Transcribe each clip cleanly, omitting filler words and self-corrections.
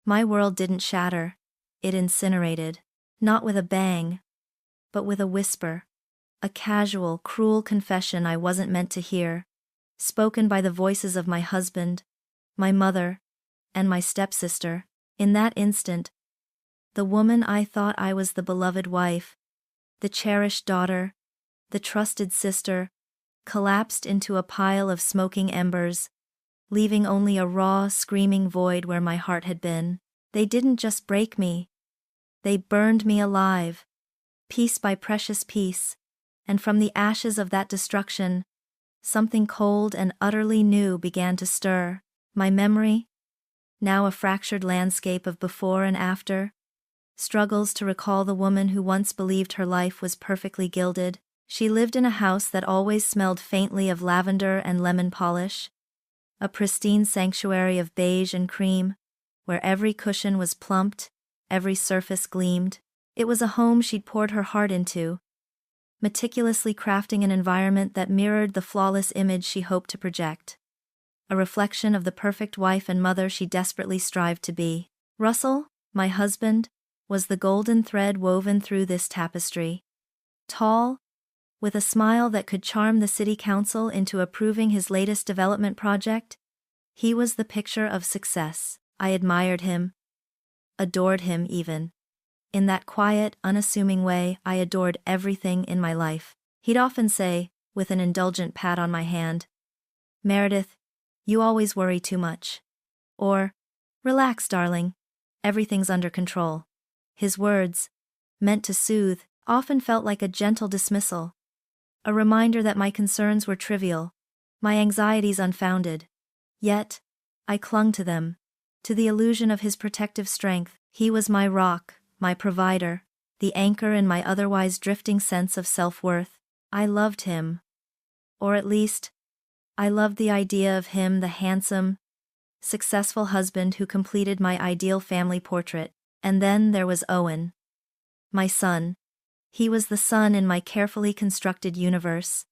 My world didn't shatter. It incinerated. Not with a bang, but with a whisper. A casual, cruel confession I wasn't meant to hear, spoken by the voices of my husband, my mother, and my stepsister. In that instant, the woman I thought I was, the beloved wife, the cherished daughter, the trusted sister, collapsed into a pile of smoking embers, leaving only a raw, screaming void where my heart had been. They didn't just break me. They burned me alive, piece by precious piece, and from the ashes of that destruction, something cold and utterly new began to stir. My memory, now a fractured landscape of before and after, struggles to recall the woman who once believed her life was perfectly gilded. She lived in a house that always smelled faintly of lavender and lemon polish, a pristine sanctuary of beige and cream, where every cushion was plumped, every surface gleamed. It was a home she'd poured her heart into, meticulously crafting an environment that mirrored the flawless image she hoped to project, a reflection of the perfect wife and mother she desperately strived to be. Russell, my husband, was the golden thread woven through this tapestry. Tall, with a smile that could charm the city council into approving his latest development project, he was the picture of success. I admired him, adored him even. In that quiet, unassuming way I adored everything in my life. He'd often say, with an indulgent pat on my hand, "Meredith, you always worry too much." Or, "Relax, darling. Everything's under control." His words, meant to soothe, often felt like a gentle dismissal, a reminder that my concerns were trivial, my anxieties unfounded. Yet, I clung to them, to the illusion of his protective strength. He was my rock, my provider, the anchor in my otherwise drifting sense of self-worth. I loved him. Or at least, I loved the idea of him, the handsome, successful husband who completed my ideal family portrait. And then there was Owen. My son. He was the sun in my carefully constructed universe,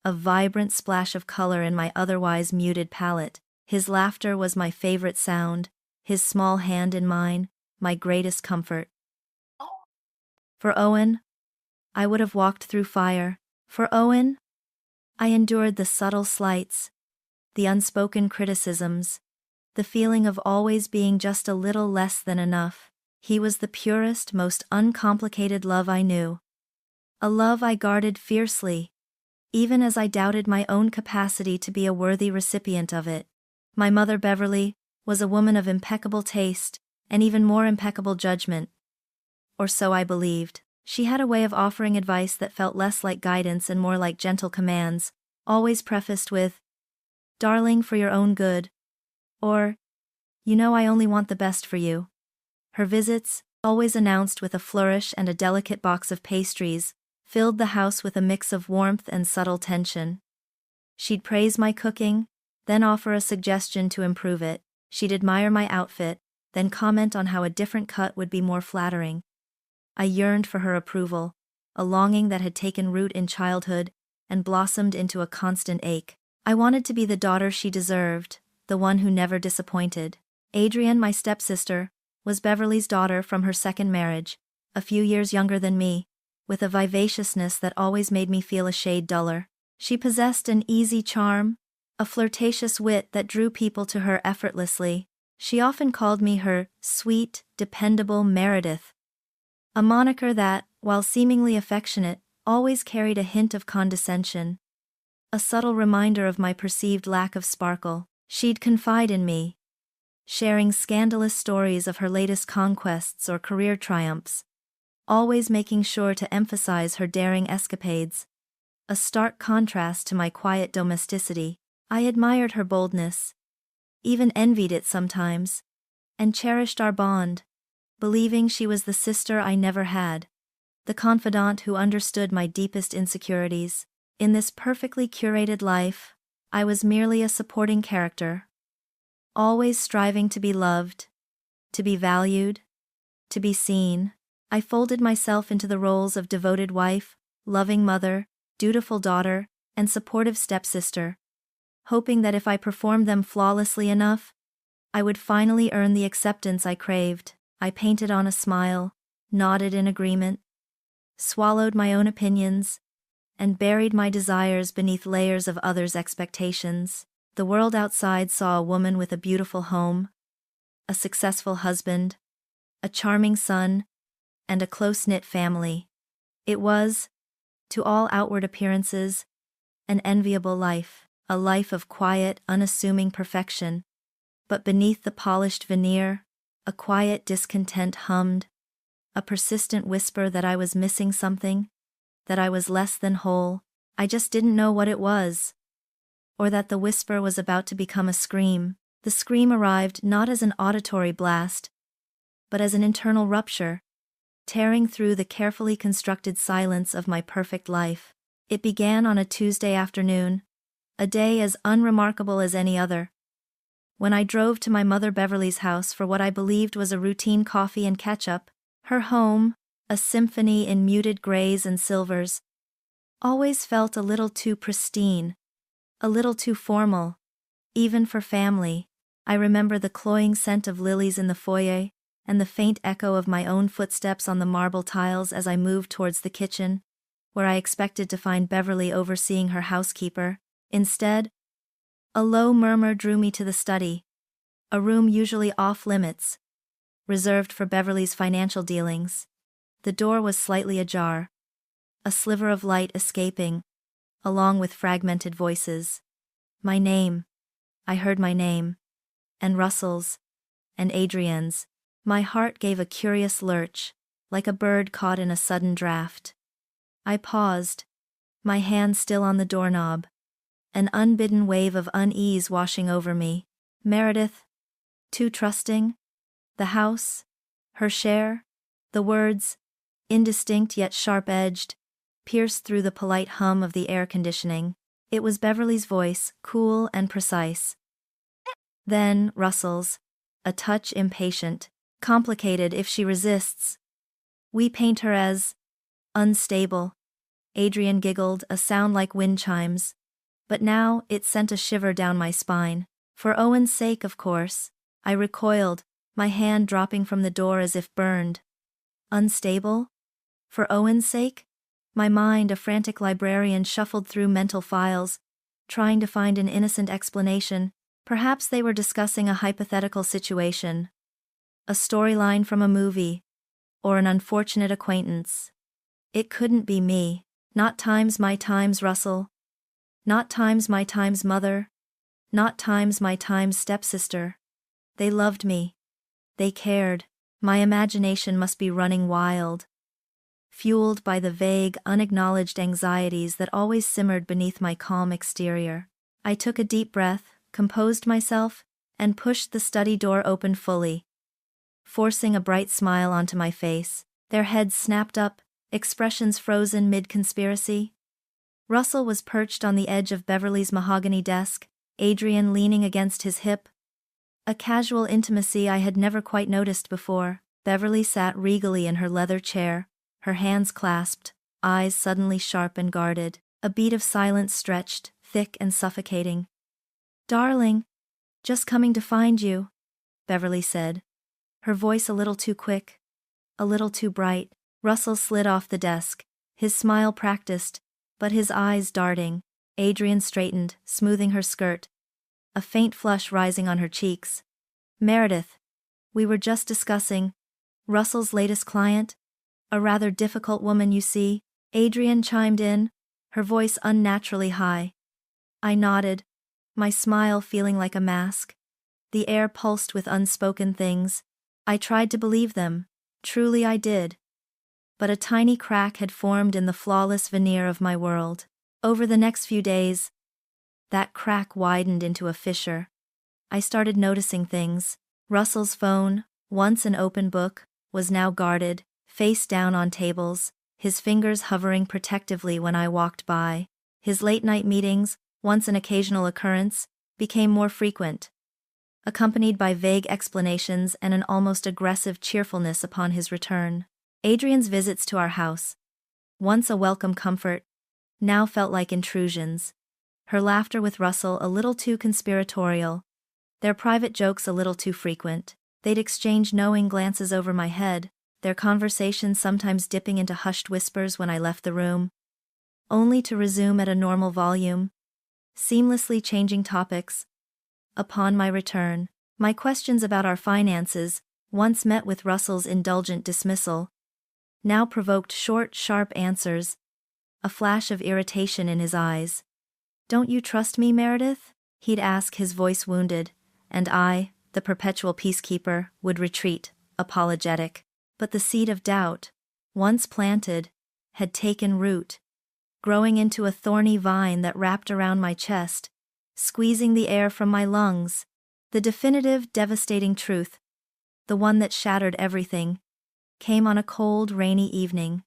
a vibrant splash of color in my otherwise muted palette. His laughter was my favorite sound, his small hand in mine, my greatest comfort. For Owen, I would have walked through fire. For Owen, I endured the subtle slights, the unspoken criticisms, the feeling of always being just a little less than enough. He was the purest, most uncomplicated love I knew. A love I guarded fiercely, even as I doubted my own capacity to be a worthy recipient of it. My mother, Beverly, was a woman of impeccable taste, and even more impeccable judgment. Or so I believed. She had a way of offering advice that felt less like guidance and more like gentle commands, always prefaced with, "Darling, for your own good," or, "You know I only want the best for you." Her visits, always announced with a flourish and a delicate box of pastries, filled the house with a mix of warmth and subtle tension. She'd praise my cooking, then offer a suggestion to improve it. She'd admire my outfit, then comment on how a different cut would be more flattering. I yearned for her approval, a longing that had taken root in childhood and blossomed into a constant ache. I wanted to be the daughter she deserved, the one who never disappointed. Adrienne, my stepsister, was Beverly's daughter from her second marriage, a few years younger than me, with a vivaciousness that always made me feel a shade duller. She possessed an easy charm, a flirtatious wit that drew people to her effortlessly. She often called me her sweet, dependable Meredith, a moniker that, while seemingly affectionate, always carried a hint of condescension, a subtle reminder of my perceived lack of sparkle. She'd confide in me, sharing scandalous stories of her latest conquests or career triumphs, always making sure to emphasize her daring escapades, a stark contrast to my quiet domesticity. I admired her boldness, even envied it sometimes, and cherished our bond, believing she was the sister I never had, the confidant who understood my deepest insecurities. In this perfectly curated life, I was merely a supporting character, always striving to be loved, to be valued, to be seen. I folded myself into the roles of devoted wife, loving mother, dutiful daughter, and supportive stepsister, hoping that if I performed them flawlessly enough, I would finally earn the acceptance I craved. I painted on a smile, nodded in agreement, swallowed my own opinions, and buried my desires beneath layers of others' expectations. The world outside saw a woman with a beautiful home, a successful husband, a charming son, and a close-knit family. It was, to all outward appearances, an enviable life, a life of quiet, unassuming perfection. But beneath the polished veneer, a quiet discontent hummed, a persistent whisper that I was missing something, that I was less than whole. I just didn't know what it was. Or that the whisper was about to become a scream. The scream arrived not as an auditory blast, but as an internal rupture, tearing through the carefully constructed silence of my perfect life. It began on a Tuesday afternoon, a day as unremarkable as any other, when I drove to my mother Beverly's house for what I believed was a routine coffee and catch-up. Her home, a symphony in muted grays and silvers, always felt a little too pristine, a little too formal, even for family. I remember the cloying scent of lilies in the foyer, and the faint echo of my own footsteps on the marble tiles as I moved towards the kitchen, where I expected to find Beverly overseeing her housekeeper. Instead, a low murmur drew me to the study, a room usually off-limits, reserved for Beverly's financial dealings. The door was slightly ajar, a sliver of light escaping, along with fragmented voices. My name. I heard my name. And Russell's. And Adrian's. My heart gave a curious lurch, like a bird caught in a sudden draft. I paused, my hand still on the doorknob, an unbidden wave of unease washing over me. Meredith? Too trusting? The house? Her share? The words, indistinct yet sharp-edged, pierced through the polite hum of the air conditioning. It was Beverly's voice, cool and precise. Then Russell's, a touch impatient. Complicated if she resists. We paint her as unstable. Adrian giggled, a sound like wind chimes. But now it sent a shiver down my spine. For Owen's sake, of course. I recoiled, my hand dropping from the door as if burned. Unstable? For Owen's sake? My mind, a frantic librarian, shuffled through mental files, trying to find an innocent explanation. Perhaps they were discussing a hypothetical situation. A storyline from a movie, or an unfortunate acquaintance. It couldn't be me. Not times my times Russell. Not times my times mother. Not times my times stepsister. They loved me. They cared. My imagination must be running wild, fueled by the vague, unacknowledged anxieties that always simmered beneath my calm exterior. I took a deep breath, composed myself, and pushed the study door open fully, forcing a bright smile onto my face. Their heads snapped up, expressions frozen mid-conspiracy. Russell was perched on the edge of Beverly's mahogany desk, Adrian leaning against his hip. A casual intimacy I had never quite noticed before. Beverly sat regally in her leather chair, her hands clasped, eyes suddenly sharp and guarded. A beat of silence stretched, thick and suffocating. "Darling, just coming to find you," Beverly said, her voice a little too quick, a little too bright. Russell slid off the desk, his smile practiced, but his eyes darting. Adrian straightened, smoothing her skirt, a faint flush rising on her cheeks. "Meredith, we were just discussing Russell's latest client, a rather difficult woman, you see," Adrian chimed in, her voice unnaturally high. I nodded, my smile feeling like a mask. The air pulsed with unspoken things. I tried to believe them, truly I did. But a tiny crack had formed in the flawless veneer of my world. Over the next few days, that crack widened into a fissure. I started noticing things. Russell's phone, once an open book, was now guarded, face down on tables, his fingers hovering protectively when I walked by. His late-night meetings, once an occasional occurrence, became more frequent, accompanied by vague explanations and an almost aggressive cheerfulness upon his return. Adrian's visits to our house, once a welcome comfort, now felt like intrusions. Her laughter with Russell a little too conspiratorial, Their private jokes a little too frequent. They'd exchange knowing glances over my head, their conversations sometimes dipping into hushed whispers when I left the room, only to resume at a normal volume, seamlessly changing topics. Upon my return, my questions about our finances, once met with Russell's indulgent dismissal, now provoked short, sharp answers, a flash of irritation in his eyes. "Don't you trust me, Meredith?" he'd ask, his voice wounded, and I, the perpetual peacekeeper, would retreat, apologetic. But the seed of doubt, once planted, had taken root, growing into a thorny vine that wrapped around my chest, squeezing the air from my lungs. The definitive, devastating truth, the one that shattered everything, came on a cold, rainy evening.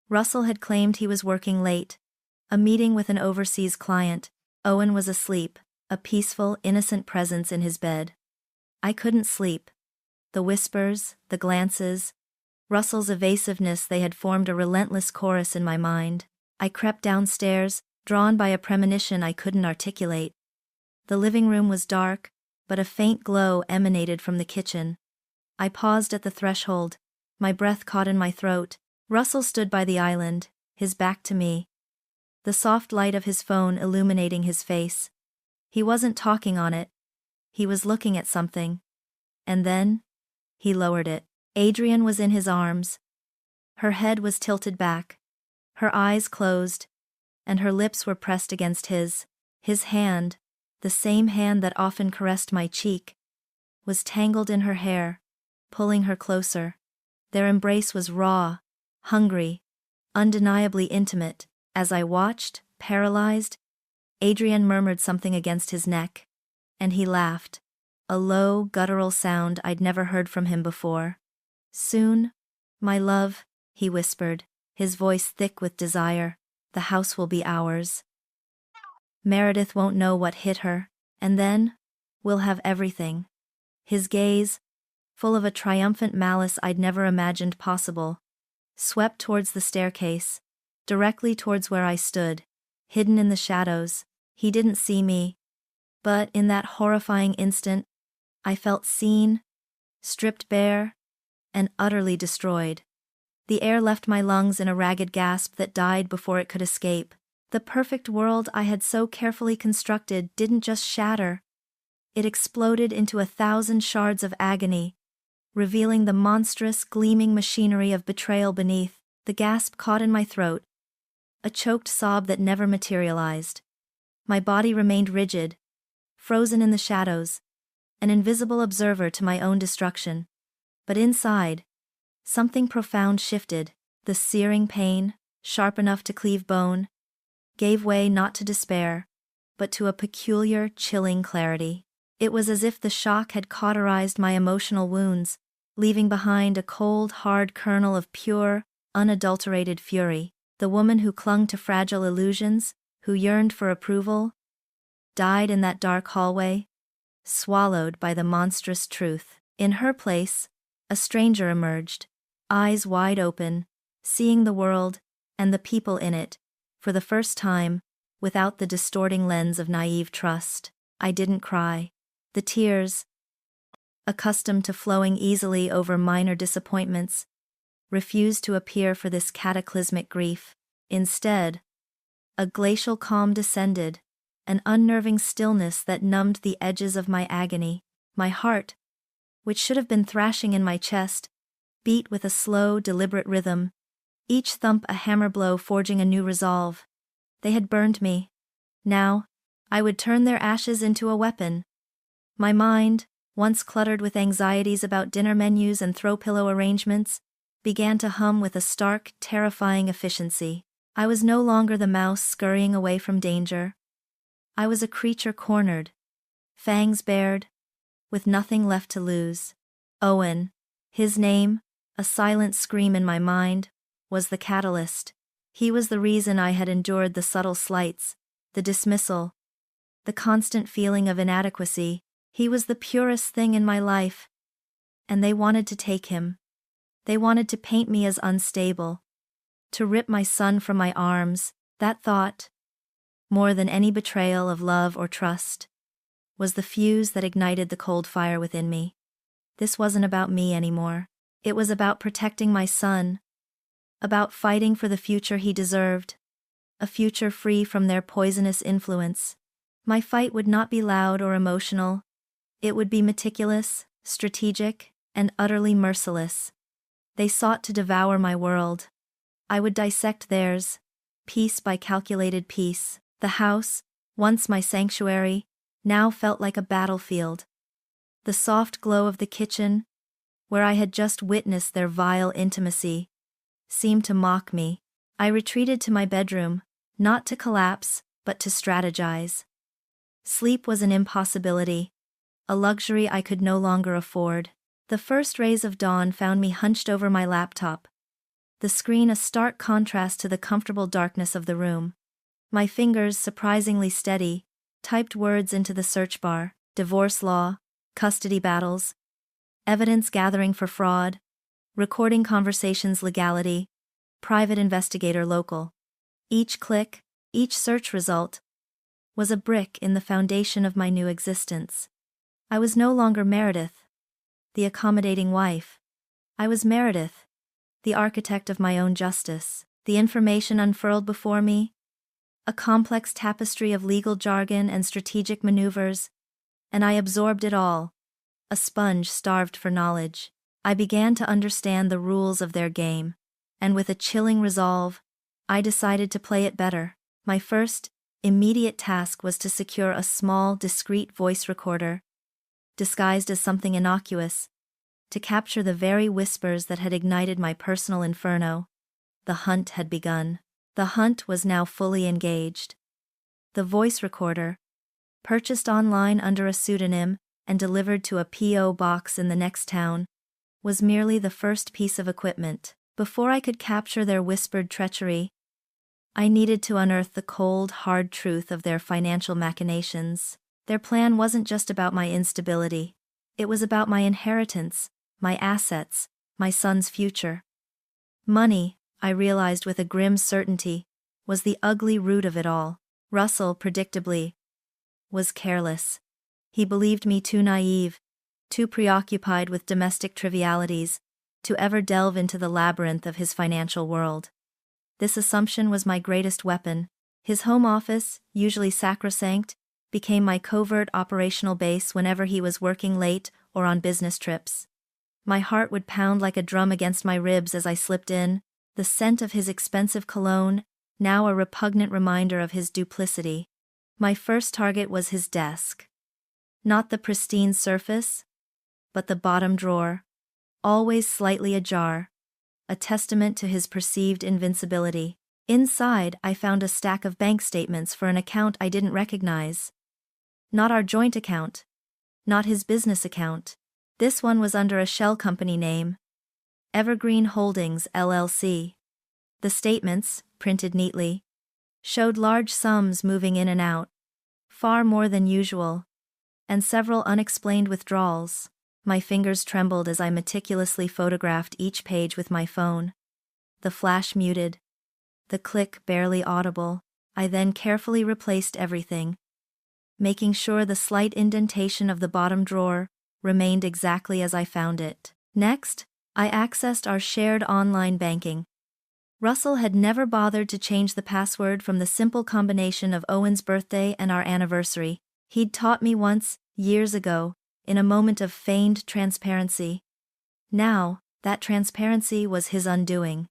Russell had claimed he was working late, a meeting with an overseas client. Owen was asleep, a peaceful, innocent presence in his bed. I couldn't sleep. The whispers, the glances, Russell's evasiveness, they had formed a relentless chorus in my mind. I crept downstairs, drawn by a premonition I couldn't articulate. The living room was dark, but a faint glow emanated from the kitchen. I paused at the threshold, my breath caught in my throat. Russell stood by the island, his back to me, the soft light of his phone illuminating his face. He wasn't talking on it. He was looking at something. And then, he lowered it. Adrian was in his arms. Her head was tilted back, her eyes closed, and her lips were pressed against his. His hand, the same hand that often caressed my cheek, was tangled in her hair, pulling her closer. Their embrace was raw, hungry, undeniably intimate. As I watched, paralyzed, Adrian murmured something against his neck, and he laughed, a low, guttural sound I'd never heard from him before. "Soon, my love," he whispered, his voice thick with desire, "the house will be ours. Meredith won't know what hit her, and then, we'll have everything." His gaze, full of a triumphant malice I'd never imagined possible, swept towards the staircase, directly towards where I stood, hidden in the shadows. He didn't see me, but in that horrifying instant, I felt seen, stripped bare, and utterly destroyed. The air left my lungs in a ragged gasp that died before it could escape. The perfect world I had so carefully constructed didn't just shatter. It exploded into 1,000 shards of agony, revealing the monstrous, gleaming machinery of betrayal beneath. The gasp caught in my throat, a choked sob that never materialized. My body remained rigid, frozen in the shadows, an invisible observer to my own destruction. But inside, something profound shifted. The searing pain, sharp enough to cleave bone, gave way not to despair, but to a peculiar, chilling clarity. It was as if the shock had cauterized my emotional wounds, leaving behind a cold, hard kernel of pure, unadulterated fury. The woman who clung to fragile illusions, who yearned for approval, died in that dark hallway, swallowed by the monstrous truth. In her place, a stranger emerged, eyes wide open, seeing the world, and the people in it, for the first time, without the distorting lens of naive trust. I didn't cry. The tears, accustomed to flowing easily over minor disappointments, refused to appear for this cataclysmic grief. Instead, a glacial calm descended, an unnerving stillness that numbed the edges of my agony. My heart, which should have been thrashing in my chest, beat with a slow, deliberate rhythm, each thump a hammer blow forging a new resolve. They had burned me. Now, I would turn their ashes into a weapon. My mind, once cluttered with anxieties about dinner menus and throw pillow arrangements, began to hum with a stark, terrifying efficiency. I was no longer the mouse scurrying away from danger. I was a creature cornered, fangs bared, with nothing left to lose. Owen, his name, a silent scream in my mind, was the catalyst. He was the reason I had endured the subtle slights, the dismissal, the constant feeling of inadequacy. He was the purest thing in my life. And they wanted to take him. They wanted to paint me as unstable, to rip my son from my arms. That thought, more than any betrayal of love or trust, was the fuse that ignited the cold fire within me. This wasn't about me anymore. It was about protecting my son, about fighting for the future he deserved, a future free from their poisonous influence. My fight would not be loud or emotional. It would be meticulous, strategic, and utterly merciless. They sought to devour my world. I would dissect theirs, piece by calculated piece. The house, once my sanctuary, now felt like a battlefield. The soft glow of the kitchen, where I had just witnessed their vile intimacy, seemed to mock me. I retreated to my bedroom, not to collapse, but to strategize. Sleep was an impossibility, a luxury I could no longer afford. The first rays of dawn found me hunched over my laptop, the screen a stark contrast to the comfortable darkness of the room. My fingers, surprisingly steady, typed words into the search bar: divorce law, custody battles, evidence gathering for fraud, recording conversations legality, private investigator local. Each click, each search result, was a brick in the foundation of my new existence. I was no longer Meredith, the accommodating wife. I was Meredith, the architect of my own justice. The information unfurled before me, a complex tapestry of legal jargon and strategic maneuvers, and I absorbed it all, a sponge starved for knowledge. I began to understand the rules of their game, and with a chilling resolve, I decided to play it better. My first, immediate task was to secure a small, discreet voice recorder, disguised as something innocuous, to capture the very whispers that had ignited my personal inferno. The hunt had begun. The hunt was now fully engaged. The voice recorder, purchased online under a pseudonym and delivered to a P.O. box in the next town, was merely the first piece of equipment. Before I could capture their whispered treachery, I needed to unearth the cold, hard truth of their financial machinations. Their plan wasn't just about my instability. It was about my inheritance, my assets, my son's future. Money, I realized with a grim certainty, was the ugly root of it all. Russell, predictably, was careless. He believed me too naive, too preoccupied with domestic trivialities, to ever delve into the labyrinth of his financial world. This assumption was my greatest weapon. His home office, usually sacrosanct, became my covert operational base whenever he was working late or on business trips. My heart would pound like a drum against my ribs as I slipped in, the scent of his expensive cologne, now a repugnant reminder of his duplicity. My first target was his desk. Not the pristine surface, but the bottom drawer, always slightly ajar, a testament to his perceived invincibility. Inside, I found a stack of bank statements for an account I didn't recognize. Not our joint account. Not his business account. This one was under a shell company name, Evergreen Holdings, LLC. The statements, printed neatly, showed large sums moving in and out, far more than usual, and several unexplained withdrawals. My fingers trembled as I meticulously photographed each page with my phone. The flash muted, the click barely audible. I then carefully replaced everything, making sure the slight indentation of the bottom drawer remained exactly as I found it. Next, I accessed our shared online banking. Russell had never bothered to change the password from the simple combination of Owen's birthday and our anniversary. He'd taught me once, years ago, in a moment of feigned transparency. Now, that transparency was his undoing.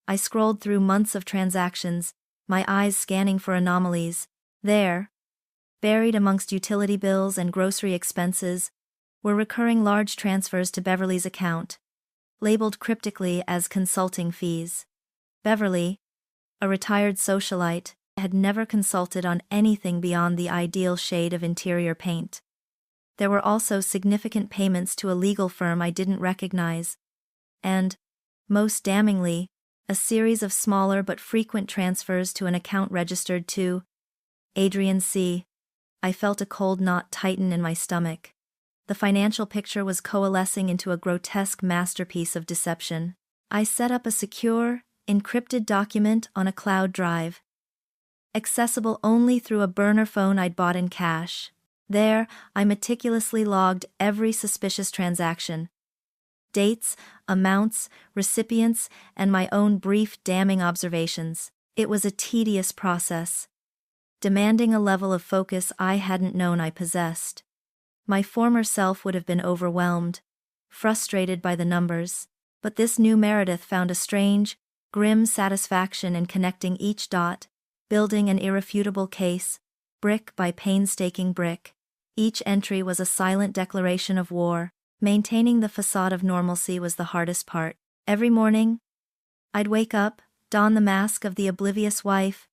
I scrolled through months of transactions, my eyes scanning for anomalies. There, buried amongst utility bills and grocery expenses, were recurring large transfers to Beverly's account, labeled cryptically as consulting fees. Beverly, a retired socialite, had never consulted on anything beyond the ideal shade of interior paint. There were also significant payments to a legal firm I didn't recognize, and, most damningly, a series of smaller but frequent transfers to an account registered to Adrian C. I felt a cold knot tighten in my stomach. The financial picture was coalescing into a grotesque masterpiece of deception. I set up a secure, encrypted document on a cloud drive, accessible only through a burner phone I'd bought in cash. There, I meticulously logged every suspicious transaction. Dates, amounts, recipients, and my own brief damning observations. It was a tedious process, demanding a level of focus I hadn't known I possessed. My former self would have been overwhelmed, frustrated by the numbers, but this new Meredith found a strange, grim satisfaction in connecting each dot, building an irrefutable case, brick by painstaking brick. Each entry was a silent declaration of war. Maintaining the facade of normalcy was the hardest part. Every morning, I'd wake up, don the mask of the oblivious wife,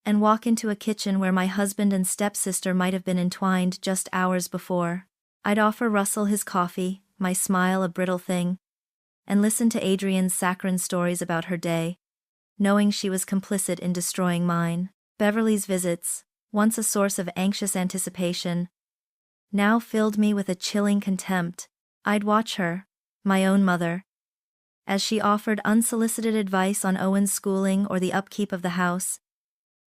and walk into a kitchen where my husband and stepsister might have been entwined just hours before. I'd offer Russell his coffee, my smile a brittle thing, and listen to Adrian's saccharine stories about her day, knowing she was complicit in destroying mine. Beverly's visits, once a source of anxious anticipation, now filled me with a chilling contempt. I'd watch her, my own mother, as she offered unsolicited advice on Owen's schooling or the upkeep of the house,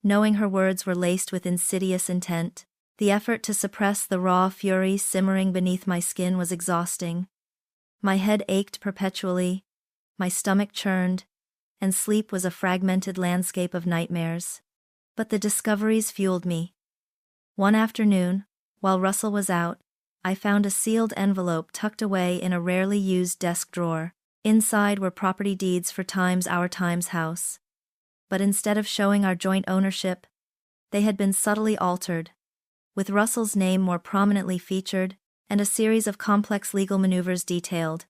knowing her words were laced with insidious intent. The effort to suppress the raw fury simmering beneath my skin was exhausting. My head ached perpetually, my stomach churned, and sleep was a fragmented landscape of nightmares. But the discoveries fueled me. One afternoon, while Russell was out, I found a sealed envelope tucked away in a rarely used desk drawer. Inside were property deeds for Our Times house. But instead of showing our joint ownership, they had been subtly altered, with Russell's name more prominently featured, and a series of complex legal maneuvers detailed,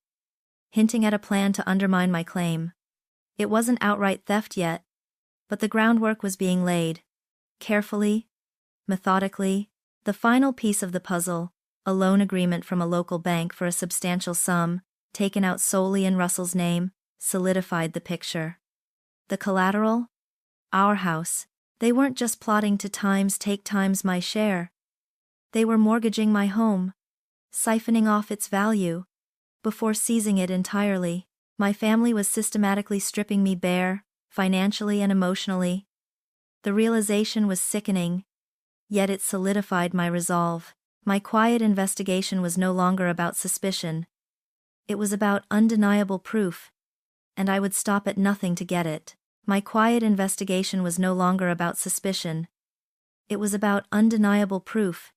hinting at a plan to undermine my claim. It wasn't outright theft yet, but the groundwork was being laid. Carefully, methodically, the final piece of the puzzle, a loan agreement from a local bank for a substantial sum, taken out solely in Russell's name, solidified the picture. The collateral? Our house. They weren't just plotting to take times my share. They were mortgaging my home, siphoning off its value, before seizing it entirely. My family was systematically stripping me bare, financially and emotionally. The realization was sickening, yet it solidified my resolve. My quiet investigation was no longer about suspicion. It was about undeniable proof, and I would stop at nothing to get it. My quiet investigation was no longer about suspicion. It was about undeniable proof,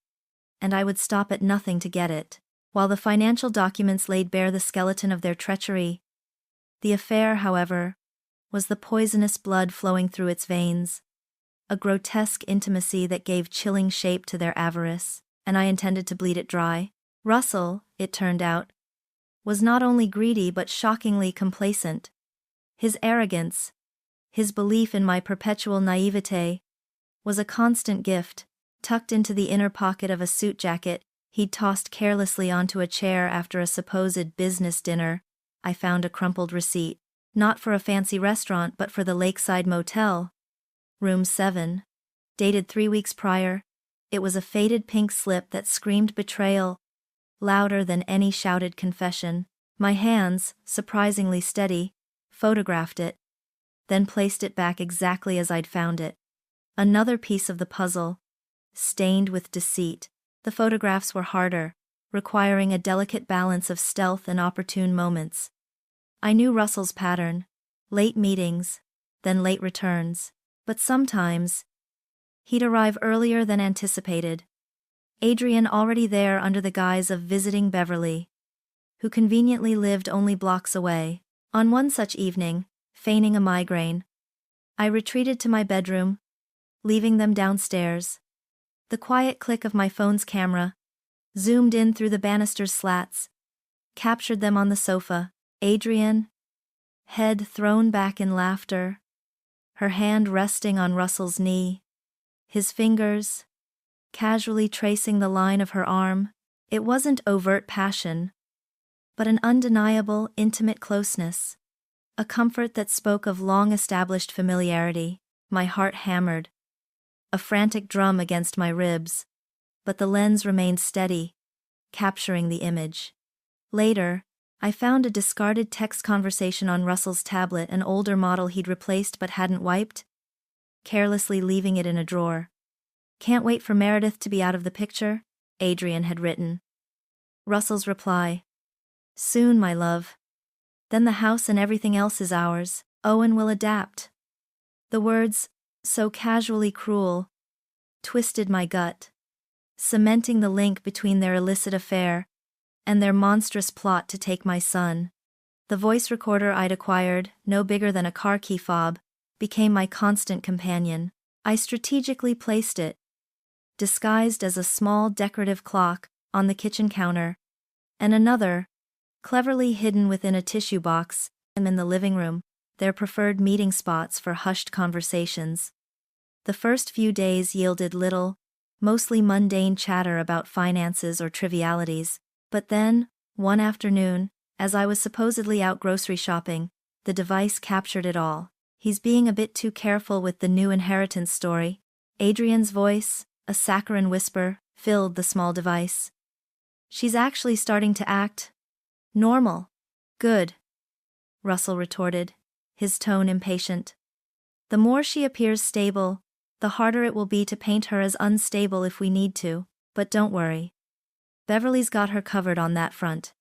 and I would stop at nothing to get it. While the financial documents laid bare the skeleton of their treachery, the affair, however, was the poisonous blood flowing through its veins, a grotesque intimacy that gave chilling shape to their avarice, and I intended to bleed it dry. Russell, it turned out, was not only greedy but shockingly complacent. His arrogance, his belief in my perpetual naivete, was a constant gift. Tucked into the inner pocket of a suit jacket he'd tossed carelessly onto a chair after a supposed business dinner, I found a crumpled receipt. Not for a fancy restaurant but for the Lakeside Motel. Room 7. Dated 3 weeks prior, it was a faded pink slip that screamed betrayal, louder than any shouted confession. My hands, surprisingly steady, photographed it, then placed it back exactly as I'd found it. Another piece of the puzzle, stained with deceit. The photographs were harder, requiring a delicate balance of stealth and opportune moments. I knew Russell's pattern: late meetings, then late returns. But sometimes, he'd arrive earlier than anticipated. Adrian already there under the guise of visiting Beverly, who conveniently lived only blocks away. On one such evening, feigning a migraine, I retreated to my bedroom, leaving them downstairs. The quiet click of my phone's camera, zoomed in through the banister's slats, captured them on the sofa. Adrian, head thrown back in laughter, her hand resting on Russell's knee, his fingers casually tracing the line of her arm. It wasn't overt passion, but an undeniable, intimate closeness, a comfort that spoke of long-established familiarity. My heart hammered, a frantic drum against my ribs, but the lens remained steady, capturing the image. Later, I found a discarded text conversation on Russell's tablet, an older model he'd replaced but hadn't wiped, carelessly leaving it in a drawer. "Can't wait for Meredith to be out of the picture," Adrian had written. Russell's reply. Soon, my love. Then the house and everything else is ours. Owen will adapt. The words, so casually cruel, twisted my gut, cementing the link between their illicit affair and their monstrous plot to take my son. The voice recorder I'd acquired, no bigger than a car key fob, became my constant companion. I strategically placed it, disguised as a small decorative clock, on the kitchen counter, and another, cleverly hidden within a tissue box, in the living room, their preferred meeting spots for hushed conversations. The first few days yielded little, mostly mundane chatter about finances or trivialities, but then, one afternoon, as I was supposedly out grocery shopping, the device captured it all. He's being a bit too careful with the new inheritance story. Adrian's voice, a saccharine whisper, filled the small device. She's actually starting to act normal. Good, Russell retorted, his tone impatient. The more she appears stable, the harder it will be to paint her as unstable if we need to, but don't worry. Beverly's got her covered on that front.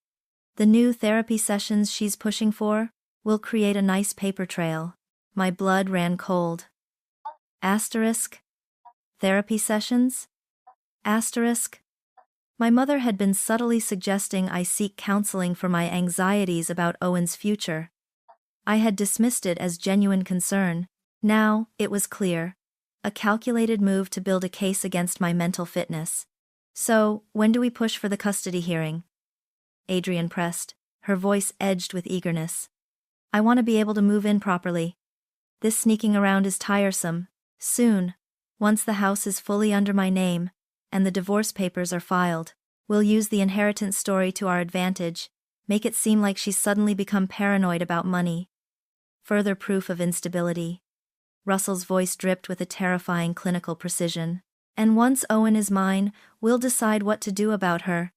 The new therapy sessions she's pushing for will create a nice paper trail. My blood ran cold. Asterisk. Therapy sessions? Asterisk. My mother had been subtly suggesting I seek counseling for my anxieties about Owen's future. I had dismissed it as genuine concern. Now, it was clear. A calculated move to build a case against my mental fitness. So, when do we push for the custody hearing? Adrian pressed, her voice edged with eagerness. I want to be able to move in properly. This sneaking around is tiresome. Soon, once the house is fully under my name, and the divorce papers are filed, we'll use the inheritance story to our advantage, make it seem like she's suddenly become paranoid about money. Further proof of instability. Russell's voice dripped with a terrifying clinical precision. And once Owen is mine, we'll decide what to do about her.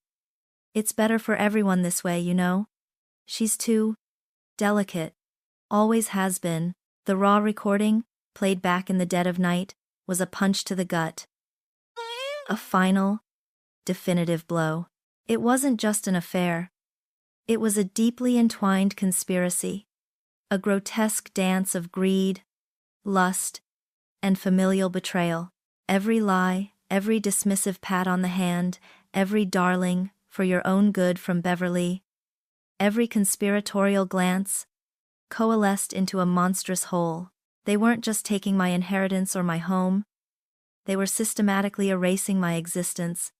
It's better for everyone this way, you know. She's too delicate. Always has been. The raw recording, played back in the dead of night, was a punch to the gut. A final, definitive blow. It wasn't just an affair. It was a deeply entwined conspiracy. A grotesque dance of greed, lust, and familial betrayal. Every lie, every dismissive pat on the hand, every darling, for your own good from Beverly, every conspiratorial glance, coalesced into a monstrous whole. They weren't just taking my inheritance or my home. They were systematically erasing my existence,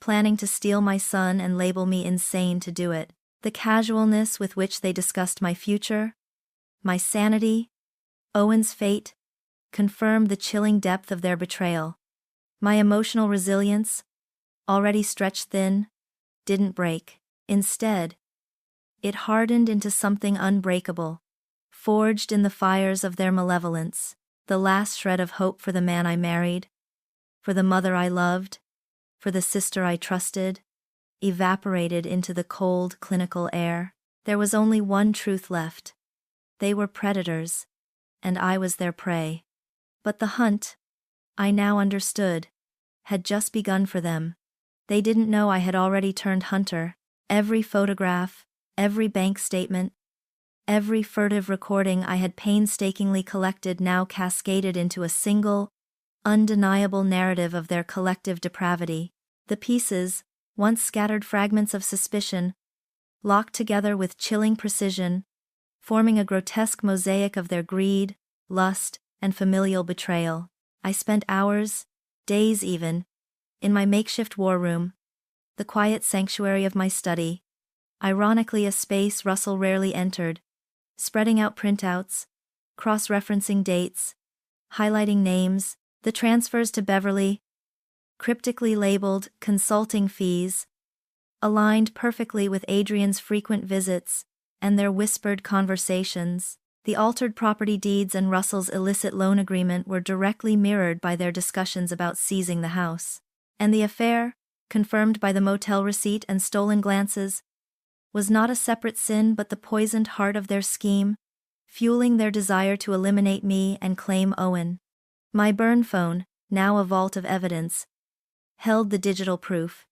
planning to steal my son and label me insane to do it. The casualness with which they discussed my future, my sanity, Owen's fate, confirmed the chilling depth of their betrayal. My emotional resilience, already stretched thin, didn't break. Instead, it hardened into something unbreakable, forged in the fires of their malevolence, the last shred of hope for the man I married, for the mother I loved, for the sister I trusted, evaporated into the cold, clinical air. There was only one truth left. They were predators, and I was their prey. But the hunt, I now understood, had just begun for them. They didn't know I had already turned hunter. Every photograph, every bank statement, every furtive recording I had painstakingly collected now cascaded into a single, undeniable narrative of their collective depravity. The pieces, once scattered fragments of suspicion, locked together with chilling precision, forming a grotesque mosaic of their greed, lust, and familial betrayal. I spent hours, days even, in my makeshift war room, the quiet sanctuary of my study, ironically a space Russell rarely entered, spreading out printouts, cross-referencing dates, highlighting names, the transfers to Beverly, cryptically labeled consulting fees, aligned perfectly with Adrian's frequent visits and their whispered conversations. The altered property deeds and Russell's illicit loan agreement were directly mirrored by their discussions about seizing the house. And the affair, confirmed by the motel receipt and stolen glances, was not a separate sin but the poisoned heart of their scheme, fueling their desire to eliminate me and claim Owen. My burn phone, now a vault of evidence, held the digital proof.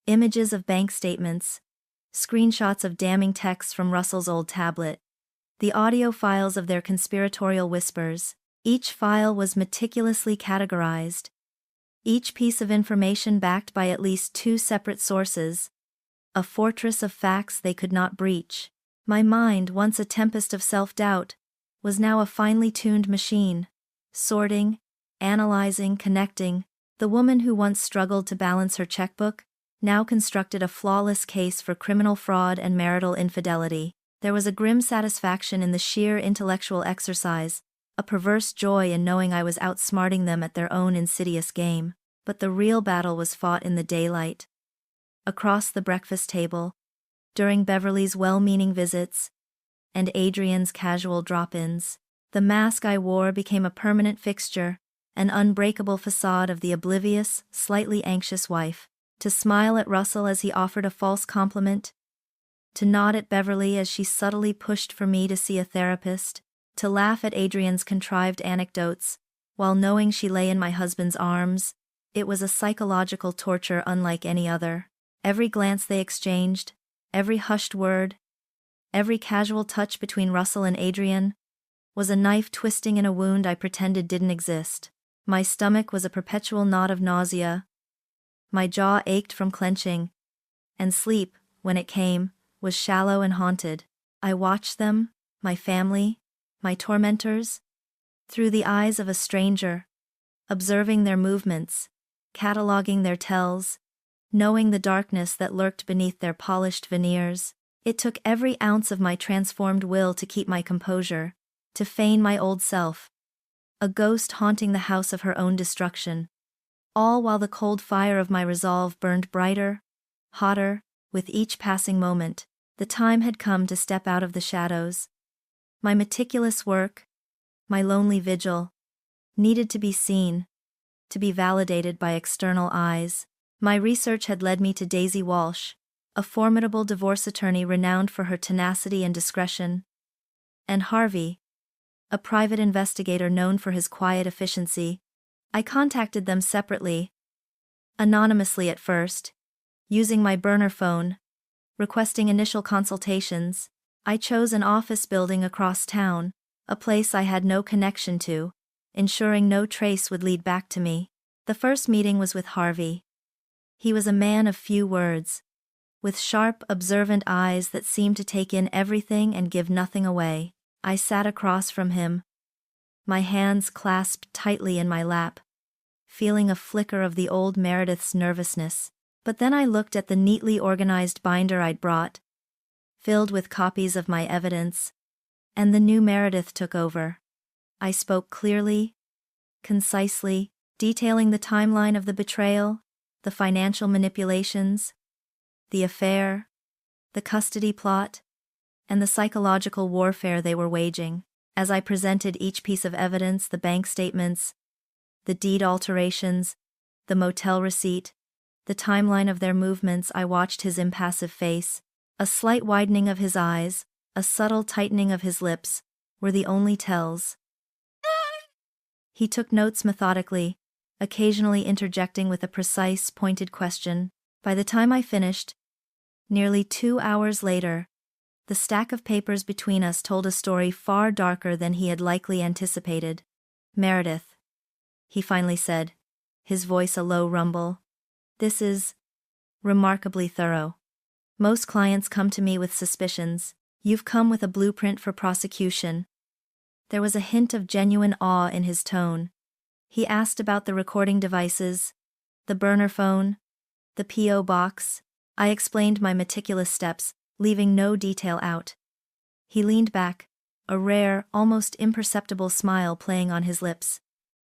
Images of bank statements. Screenshots of damning texts from Russell's old tablet. The audio files of their conspiratorial whispers. Each file was meticulously categorized. Each piece of information backed by at least 2 separate sources. A fortress of facts they could not breach. My mind, once a tempest of self-doubt, was now a finely tuned machine. Sorting, analyzing, connecting. The woman who once struggled to balance her checkbook now constructed a flawless case for criminal fraud and marital infidelity. There was a grim satisfaction in the sheer intellectual exercise, a perverse joy in knowing I was outsmarting them at their own insidious game. But the real battle was fought in the daylight. Across the breakfast table, during Beverly's well-meaning visits, and Adrian's casual drop-ins, the mask I wore became a permanent fixture, an unbreakable facade of the oblivious, slightly anxious wife. To smile at Russell as he offered a false compliment, to nod at Beverly as she subtly pushed for me to see a therapist, to laugh at Adrian's contrived anecdotes, while knowing she lay in my husband's arms. It was a psychological torture unlike any other. Every glance they exchanged, every hushed word, every casual touch between Russell and Adrian, was a knife twisting in a wound I pretended didn't exist. My stomach was a perpetual knot of nausea. My jaw ached from clenching, and sleep, when it came, was shallow and haunted. I watched them, my family, my tormentors, through the eyes of a stranger, observing their movements, cataloging their tells, knowing the darkness that lurked beneath their polished veneers. It took every ounce of my transformed will to keep my composure, to feign my old self, a ghost haunting the house of her own destruction. All while the cold fire of my resolve burned brighter, hotter, with each passing moment. The time had come to step out of the shadows. My meticulous work, my lonely vigil, needed to be seen, to be validated by external eyes. My research had led me to Daisy Walsh, a formidable divorce attorney renowned for her tenacity and discretion, and Harvey, a private investigator known for his quiet efficiency. I contacted them separately, anonymously at first, using my burner phone, requesting initial consultations. I chose an office building across town, a place I had no connection to, ensuring no trace would lead back to me. The first meeting was with Harvey. He was a man of few words, with sharp, observant eyes that seemed to take in everything and give nothing away. I sat across from him, my hands clasped tightly in my lap, feeling a flicker of the old Meredith's nervousness. But then I looked at the neatly organized binder I'd brought, filled with copies of my evidence, and the new Meredith took over. I spoke clearly, concisely, detailing the timeline of the betrayal, the financial manipulations, the affair, the custody plot, and the psychological warfare they were waging. As I presented each piece of evidence, the bank statements, the deed alterations, the motel receipt, the timeline of their movements, I watched his impassive face. A slight widening of his eyes, a subtle tightening of his lips, were the only tells. He took notes methodically, occasionally interjecting with a precise, pointed question. By the time I finished, nearly 2 hours later, the stack of papers between us told a story far darker than he had likely anticipated. "Meredith," he finally said, his voice a low rumble, "this is remarkably thorough. Most clients come to me with suspicions. You've come with a blueprint for prosecution." There was a hint of genuine awe in his tone. He asked about the recording devices, the burner phone, the P.O. box. I explained my meticulous steps, leaving no detail out. He leaned back, a rare, almost imperceptible smile playing on his lips.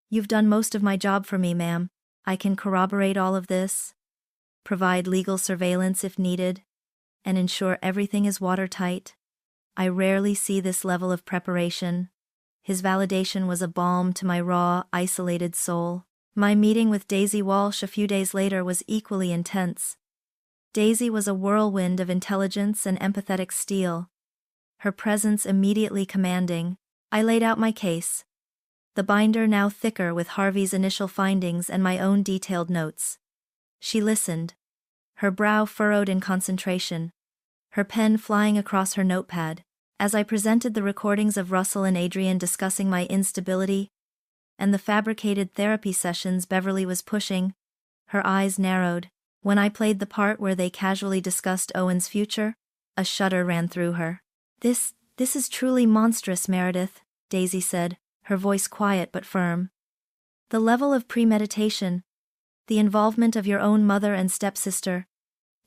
"You've done most of my job for me, ma'am. I can corroborate all of this, provide legal surveillance if needed, and ensure everything is watertight. I rarely see this level of preparation." His validation was a balm to my raw, isolated soul. My meeting with Daisy Walsh a few days later was equally intense. Daisy was a whirlwind of intelligence and empathetic steel, her presence immediately commanding. I laid out my case, the binder now thicker with Harvey's initial findings and my own detailed notes. She listened, her brow furrowed in concentration, her pen flying across her notepad. As I presented the recordings of Russell and Adrian discussing my instability and the fabricated therapy sessions Beverly was pushing, her eyes narrowed. When I played the part where they casually discussed Owen's future, a shudder ran through her. This is truly monstrous, Meredith," Daisy said, her voice quiet but firm. "The level of premeditation, the involvement of your own mother and stepsister,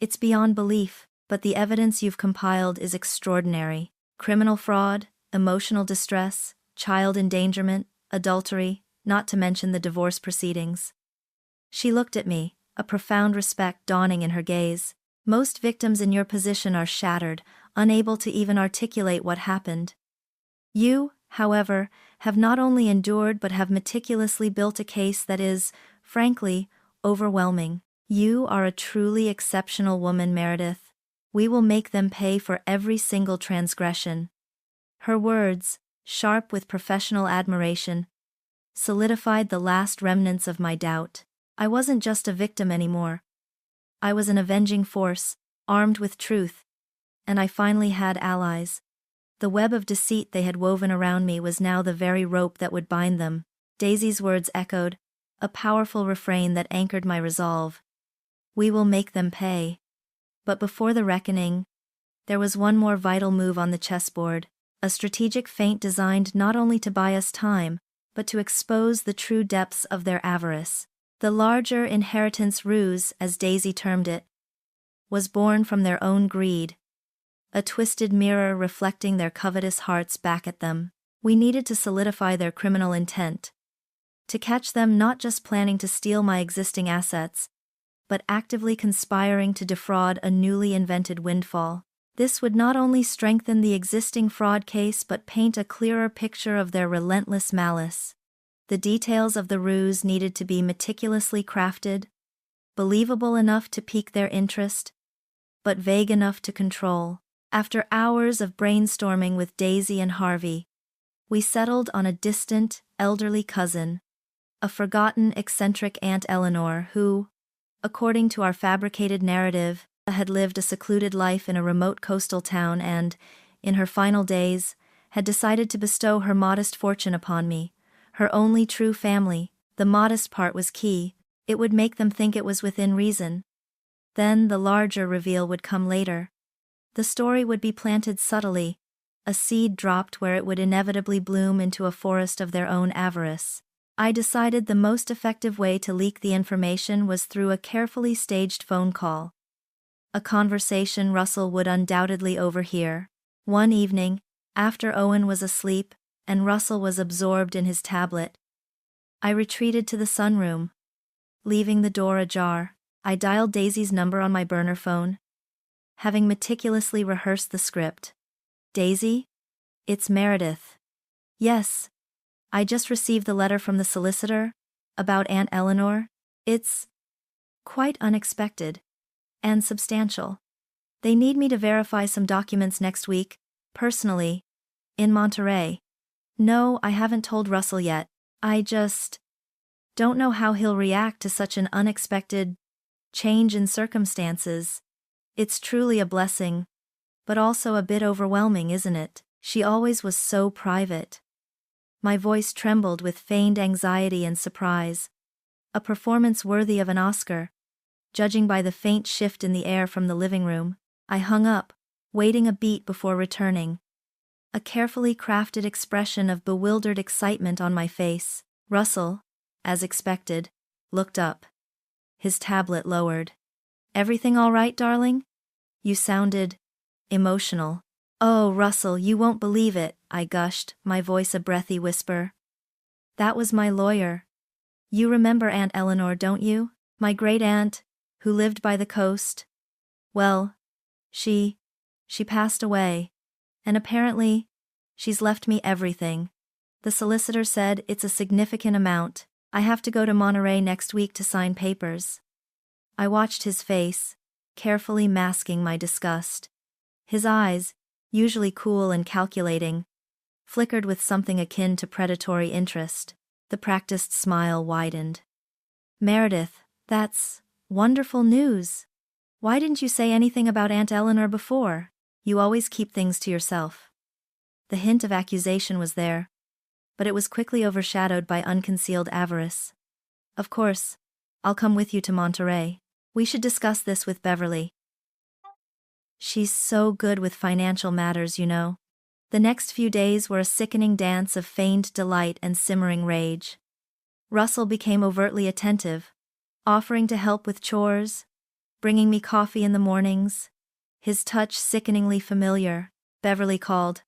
it's beyond belief, but the evidence you've compiled is extraordinary. Criminal fraud, emotional distress, child endangerment, adultery, not to mention the divorce proceedings." She looked at me, a profound respect dawning in her gaze. "Most victims in your position are shattered, unable to even articulate what happened. You, however, have not only endured but have meticulously built a case that is, frankly, overwhelming. You are a truly exceptional woman, Meredith. We will make them pay for every single transgression." Her words, sharp with professional admiration, solidified the last remnants of my doubt. I wasn't just a victim anymore. I was an avenging force, armed with truth, and I finally had allies. The web of deceit they had woven around me was now the very rope that would bind them. Daisy's words echoed, a powerful refrain that anchored my resolve. We will make them pay. But before the reckoning, there was one more vital move on the chessboard, a strategic feint designed not only to buy us time, but to expose the true depths of their avarice. The larger inheritance ruse, as Daisy termed it, was born from their own greed, a twisted mirror reflecting their covetous hearts back at them. We needed to solidify their criminal intent, to catch them not just planning to steal my existing assets, but actively conspiring to defraud a newly invented windfall. This would not only strengthen the existing fraud case but paint a clearer picture of their relentless malice. The details of the ruse needed to be meticulously crafted, believable enough to pique their interest, but vague enough to control. After hours of brainstorming with Daisy and Harvey, we settled on a distant, elderly cousin, a forgotten, eccentric Aunt Eleanor who, according to our fabricated narrative, had lived a secluded life in a remote coastal town and, in her final days, had decided to bestow her modest fortune upon me, her only true family. The modest part was key. It would make them think it was within reason. Then the larger reveal would come later. The story would be planted subtly, a seed dropped where it would inevitably bloom into a forest of their own avarice. I decided the most effective way to leak the information was through a carefully staged phone call. A conversation Russell would undoubtedly overhear. One evening, after Owen was asleep and Russell was absorbed in his tablet, I retreated to the sunroom. Leaving the door ajar, I dialed Daisy's number on my burner phone, having meticulously rehearsed the script. "Daisy? It's Meredith." "Yes. I just received the letter from the solicitor about Aunt Eleanor. It's quite unexpected and substantial. They need me to verify some documents next week, personally, in Monterey. No, I haven't told Russell yet. I just don't know how he'll react to such an unexpected change in circumstances. It's truly a blessing, but also a bit overwhelming, isn't it? She always was so private." My voice trembled with feigned anxiety and surprise. A performance worthy of an Oscar, judging by the faint shift in the air from the living room. I hung up, waiting a beat before returning, a carefully crafted expression of bewildered excitement on my face. Russell, as expected, looked up, his tablet lowered. "Everything all right, darling? You sounded emotional." "Oh, Russell, you won't believe it," I gushed, my voice a breathy whisper. "That was my lawyer. You remember Aunt Eleanor, don't you? My great-aunt, who lived by the coast? Well, she passed away, and apparently, she's left me everything. The solicitor said it's a significant amount. I have to go to Monterey next week to sign papers." I watched his face, carefully masking my disgust. His eyes, usually cool and calculating, flickered with something akin to predatory interest. The practiced smile widened. "Meredith, that's wonderful news. Why didn't you say anything about Aunt Eleanor before? You always keep things to yourself. The hint of accusation was there, but it was quickly overshadowed by unconcealed avarice. Of course, I'll come with you to Monterey. We should discuss this with Beverly. She's so good with financial matters, you know. The next few days were a sickening dance of feigned delight and simmering rage. Russell became overtly attentive, offering to help with chores, bringing me coffee in the mornings. His touch sickeningly familiar. Beverly called,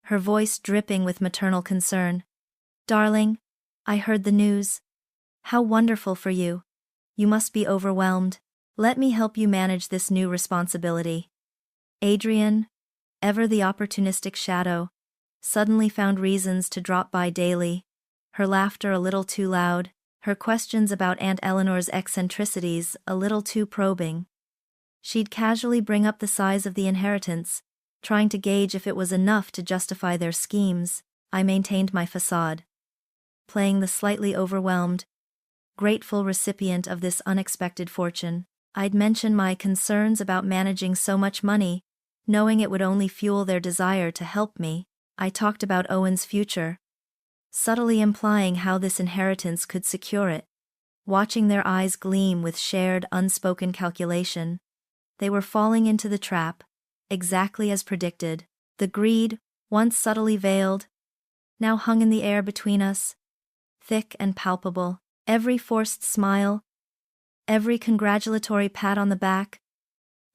her voice dripping with maternal concern. Darling, I heard the news. How wonderful for you. You must be overwhelmed. Let me help you manage this new responsibility. Adrian, ever the opportunistic shadow, suddenly found reasons to drop by daily, her laughter a little too loud, her questions about Aunt Eleanor's eccentricities a little too probing. She'd casually bring up the size of the inheritance, trying to gauge if it was enough to justify their schemes. I maintained my facade, playing the slightly overwhelmed, grateful recipient of this unexpected fortune. I'd mention my concerns about managing so much money, knowing it would only fuel their desire to help me. I talked about Owen's future, subtly implying how this inheritance could secure it. Watching their eyes gleam with shared, unspoken calculation, they were falling into the trap, exactly as predicted. The greed, once subtly veiled, now hung in the air between us, thick and palpable. Every forced smile, every congratulatory pat on the back,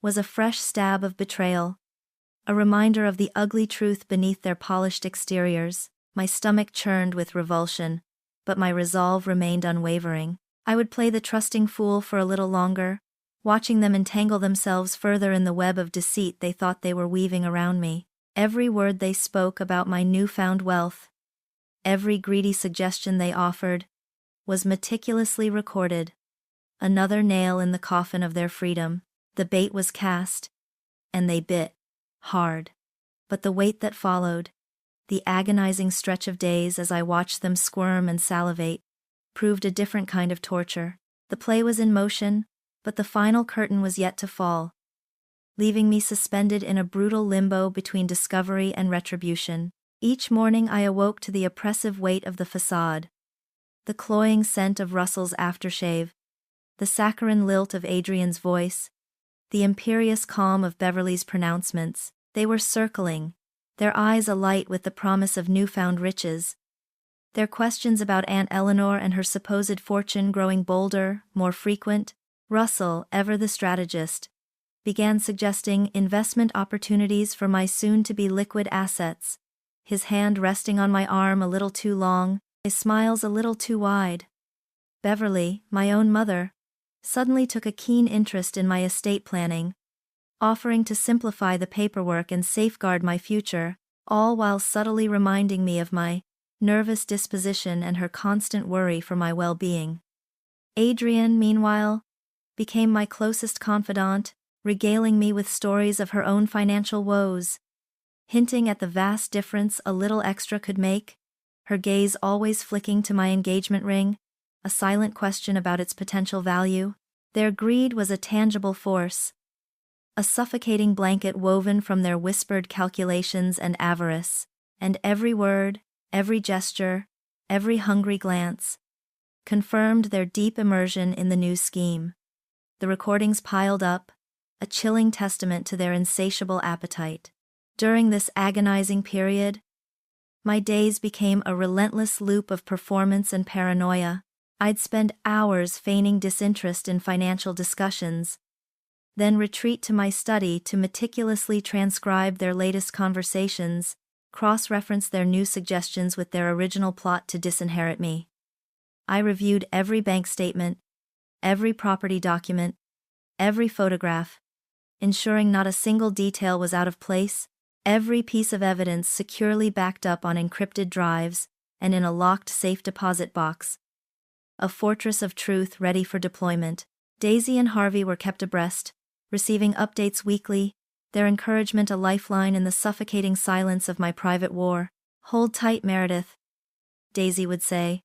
was a fresh stab of betrayal, a reminder of the ugly truth beneath their polished exteriors. My stomach churned with revulsion, but my resolve remained unwavering. I would play the trusting fool for a little longer, watching them entangle themselves further in the web of deceit they thought they were weaving around me. Every word they spoke about my newfound wealth, every greedy suggestion they offered, was meticulously recorded. Another nail in the coffin of their freedom. The bait was cast, and they bit hard. But the wait that followed, the agonizing stretch of days as I watched them squirm and salivate, proved a different kind of torture. The play was in motion, but the final curtain was yet to fall, leaving me suspended in a brutal limbo between discovery and retribution. Each morning I awoke to the oppressive weight of the facade, the cloying scent of Russell's aftershave, the saccharine lilt of Adrian's voice, the imperious calm of Beverly's pronouncements. They were circling, their eyes alight with the promise of newfound riches, their questions about Aunt Eleanor and her supposed fortune growing bolder, more frequent. Russell, ever the strategist, began suggesting investment opportunities for my soon-to-be liquid assets, his hand resting on my arm a little too long, his smiles a little too wide. Beverly, my own mother, suddenly took a keen interest in my estate planning, offering to simplify the paperwork and safeguard my future, all while subtly reminding me of my nervous disposition and her constant worry for my well-being. Adrian, meanwhile, became my closest confidant, regaling me with stories of her own financial woes, hinting at the vast difference a little extra could make, her gaze always flicking to my engagement ring, a silent question about its potential value. Their greed was a tangible force, a suffocating blanket woven from their whispered calculations and avarice, and every word, every gesture, every hungry glance, confirmed their deep immersion in the new scheme. The recordings piled up, a chilling testament to their insatiable appetite. During this agonizing period, my days became a relentless loop of performance and paranoia. I'd spend hours feigning disinterest in financial discussions, then retreat to my study to meticulously transcribe their latest conversations, cross-reference their new suggestions with their original plot to disinherit me. I reviewed every bank statement, every property document, every photograph, ensuring not a single detail was out of place, every piece of evidence securely backed up on encrypted drives and in a locked safe deposit box. A fortress of truth ready for deployment. Daisy and Harvey were kept abreast, receiving updates weekly, their encouragement a lifeline in the suffocating silence of my private war. "Hold tight, Meredith," Daisy would say,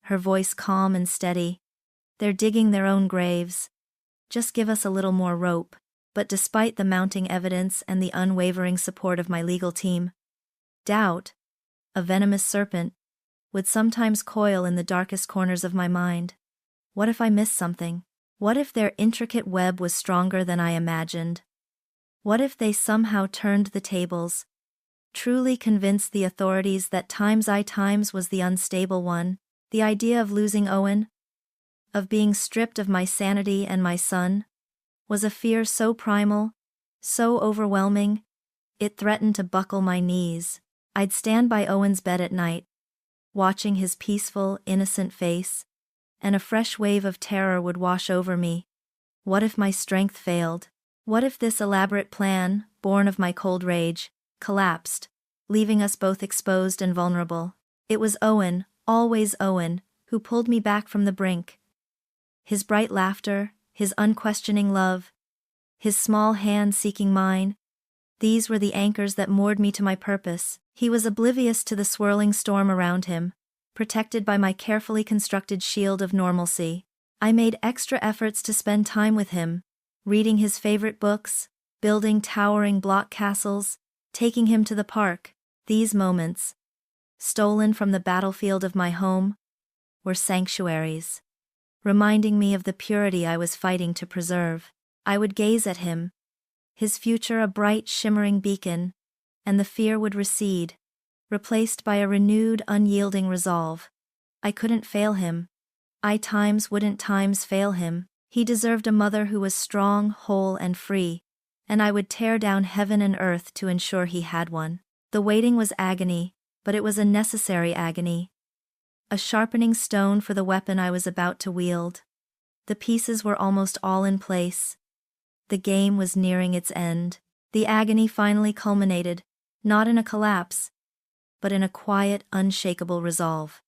her voice calm and steady. "They're digging their own graves. Just give us a little more rope. But despite the mounting evidence and the unwavering support of my legal team, doubt, a venomous serpent, would sometimes coil in the darkest corners of my mind. What if I missed something? What if their intricate web was stronger than I imagined? What if they somehow turned the tables, truly convinced the authorities that times was the unstable one? The idea of losing Owen, of being stripped of my sanity and my son, was a fear so primal, so overwhelming, it threatened to buckle my knees. I'd stand by Owen's bed at night, watching his peaceful, innocent face, and a fresh wave of terror would wash over me. What if my strength failed? What if this elaborate plan, born of my cold rage, collapsed, leaving us both exposed and vulnerable? It was Owen, always Owen, who pulled me back from the brink. His bright laughter, his unquestioning love, his small hand seeking mine, these were the anchors that moored me to my purpose. He was oblivious to the swirling storm around him, protected by my carefully constructed shield of normalcy. I made extra efforts to spend time with him, reading his favorite books, building towering block castles, taking him to the park. These moments, stolen from the battlefield of my home, were sanctuaries, reminding me of the purity I was fighting to preserve. I would gaze at him, his future a bright shimmering beacon, and the fear would recede, replaced by a renewed, unyielding resolve. I couldn't fail him. Wouldn't fail him. He deserved a mother who was strong, whole, and free, and I would tear down heaven and earth to ensure he had one. The waiting was agony, but it was a necessary agony. A sharpening stone for the weapon I was about to wield. The pieces were almost all in place. The game was nearing its end. The agony finally culminated, not in a collapse, but in a quiet, unshakable resolve.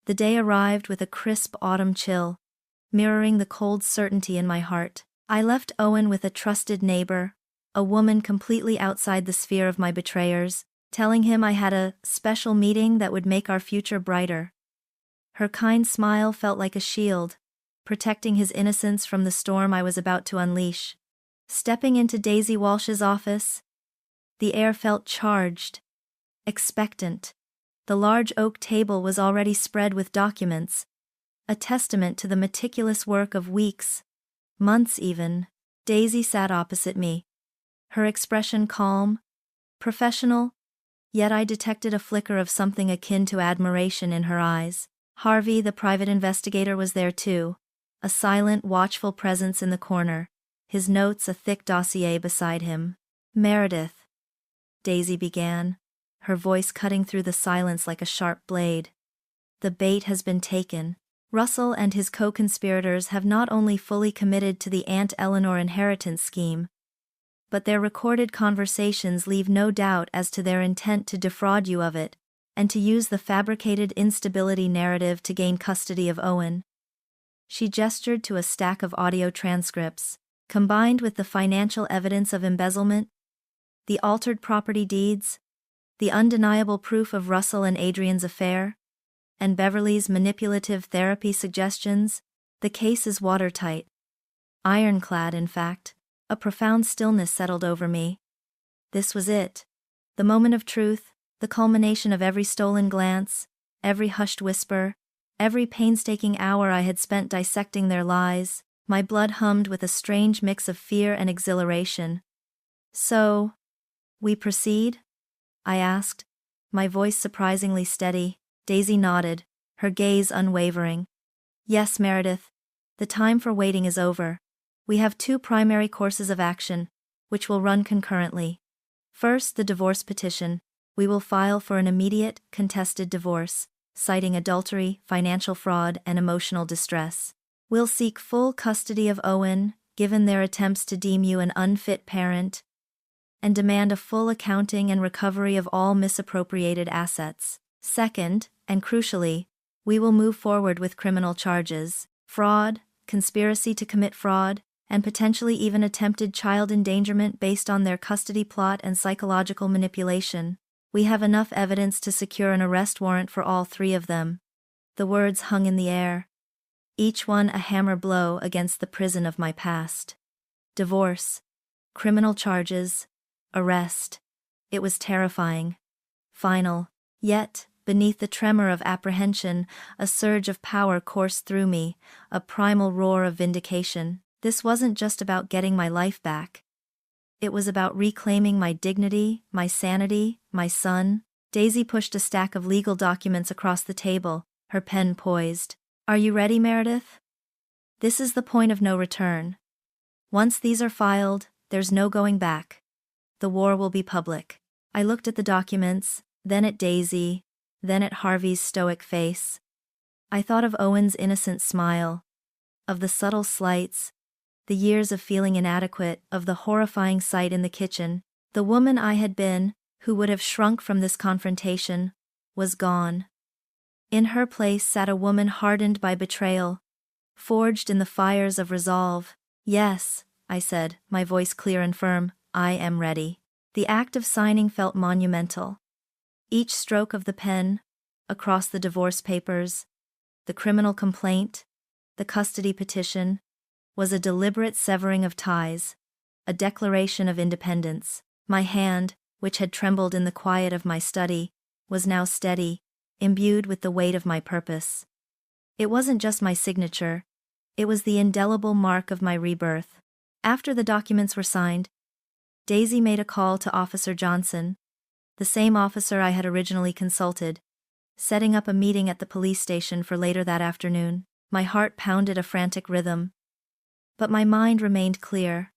The day arrived with a crisp autumn chill, mirroring the cold certainty in my heart. I left Owen with a trusted neighbor, a woman completely outside the sphere of my betrayers, telling him I had a special meeting that would make our future brighter. Her kind smile felt like a shield, protecting his innocence from the storm I was about to unleash. Stepping into Daisy Walsh's office, the air felt charged, expectant. The large oak table was already spread with documents, a testament to the meticulous work of weeks, months even. Daisy sat opposite me, her expression calm, professional, yet I detected a flicker of something akin to admiration in her eyes. Harvey, the private investigator, was there too, a silent, watchful presence in the corner, his notes a thick dossier beside him. Meredith, Daisy began, her voice cutting through the silence like a sharp blade. The bait has been taken. Russell and his co-conspirators have not only fully committed to the Aunt Eleanor inheritance scheme, but their recorded conversations leave no doubt as to their intent to defraud you of it, and to use the fabricated instability narrative to gain custody of Owen. She gestured to a stack of audio transcripts, combined with the financial evidence of embezzlement, the altered property deeds, the undeniable proof of Russell and Adrian's affair, and Beverly's manipulative therapy suggestions. The case is watertight. Ironclad, in fact. A profound stillness settled over me. This was it. The moment of truth, the culmination of every stolen glance, every hushed whisper, every painstaking hour I had spent dissecting their lies. My blood hummed with a strange mix of fear and exhilaration. So, we proceed? I asked, my voice surprisingly steady. Daisy nodded, her gaze unwavering. Yes, Meredith. The time for waiting is over. We have two primary courses of action, which will run concurrently. First, the divorce petition. We will file for an immediate, contested divorce, citing adultery, financial fraud, and emotional distress. We'll seek full custody of Owen, given their attempts to deem you an unfit parent, and demand a full accounting and recovery of all misappropriated assets. Second, and crucially, we will move forward with criminal charges, fraud, conspiracy to commit fraud, and potentially even attempted child endangerment based on their custody plot and psychological manipulation. We have enough evidence to secure an arrest warrant for all three of them. The words hung in the air. each one a hammer blow against the prison of my past. Divorce, criminal charges, arrest. It was terrifying. Final. Yet, beneath the tremor of apprehension, a surge of power coursed through me, a primal roar of vindication. This wasn't just about getting my life back. It was about reclaiming my dignity, my sanity, my son. Daisy pushed a stack of legal documents across the table, her pen poised. Are you ready, Meredith? This is the point of no return. Once these are filed, there's no going back. The war will be public. I looked at the documents, then at Daisy, then at Harvey's stoic face. I thought of Owen's innocent smile, of the subtle slights, the years of feeling inadequate, of the horrifying sight in the kitchen. The woman I had been, who would have shrunk from this confrontation, was gone. In her place sat a woman hardened by betrayal, forged in the fires of resolve. Yes, I said, my voice clear and firm, I am ready. The act of signing felt monumental. Each stroke of the pen, across the divorce papers, the criminal complaint, the custody petition, was a deliberate severing of ties, a declaration of independence. My hand, which had trembled in the quiet of my study, was now steady, imbued with the weight of my purpose. It wasn't just my signature, it was the indelible mark of my rebirth. After the documents were signed, Daisy made a call to Officer Johnson, the same officer I had originally consulted, setting up a meeting at the police station for later that afternoon. My heart pounded a frantic rhythm. But my mind remained clear.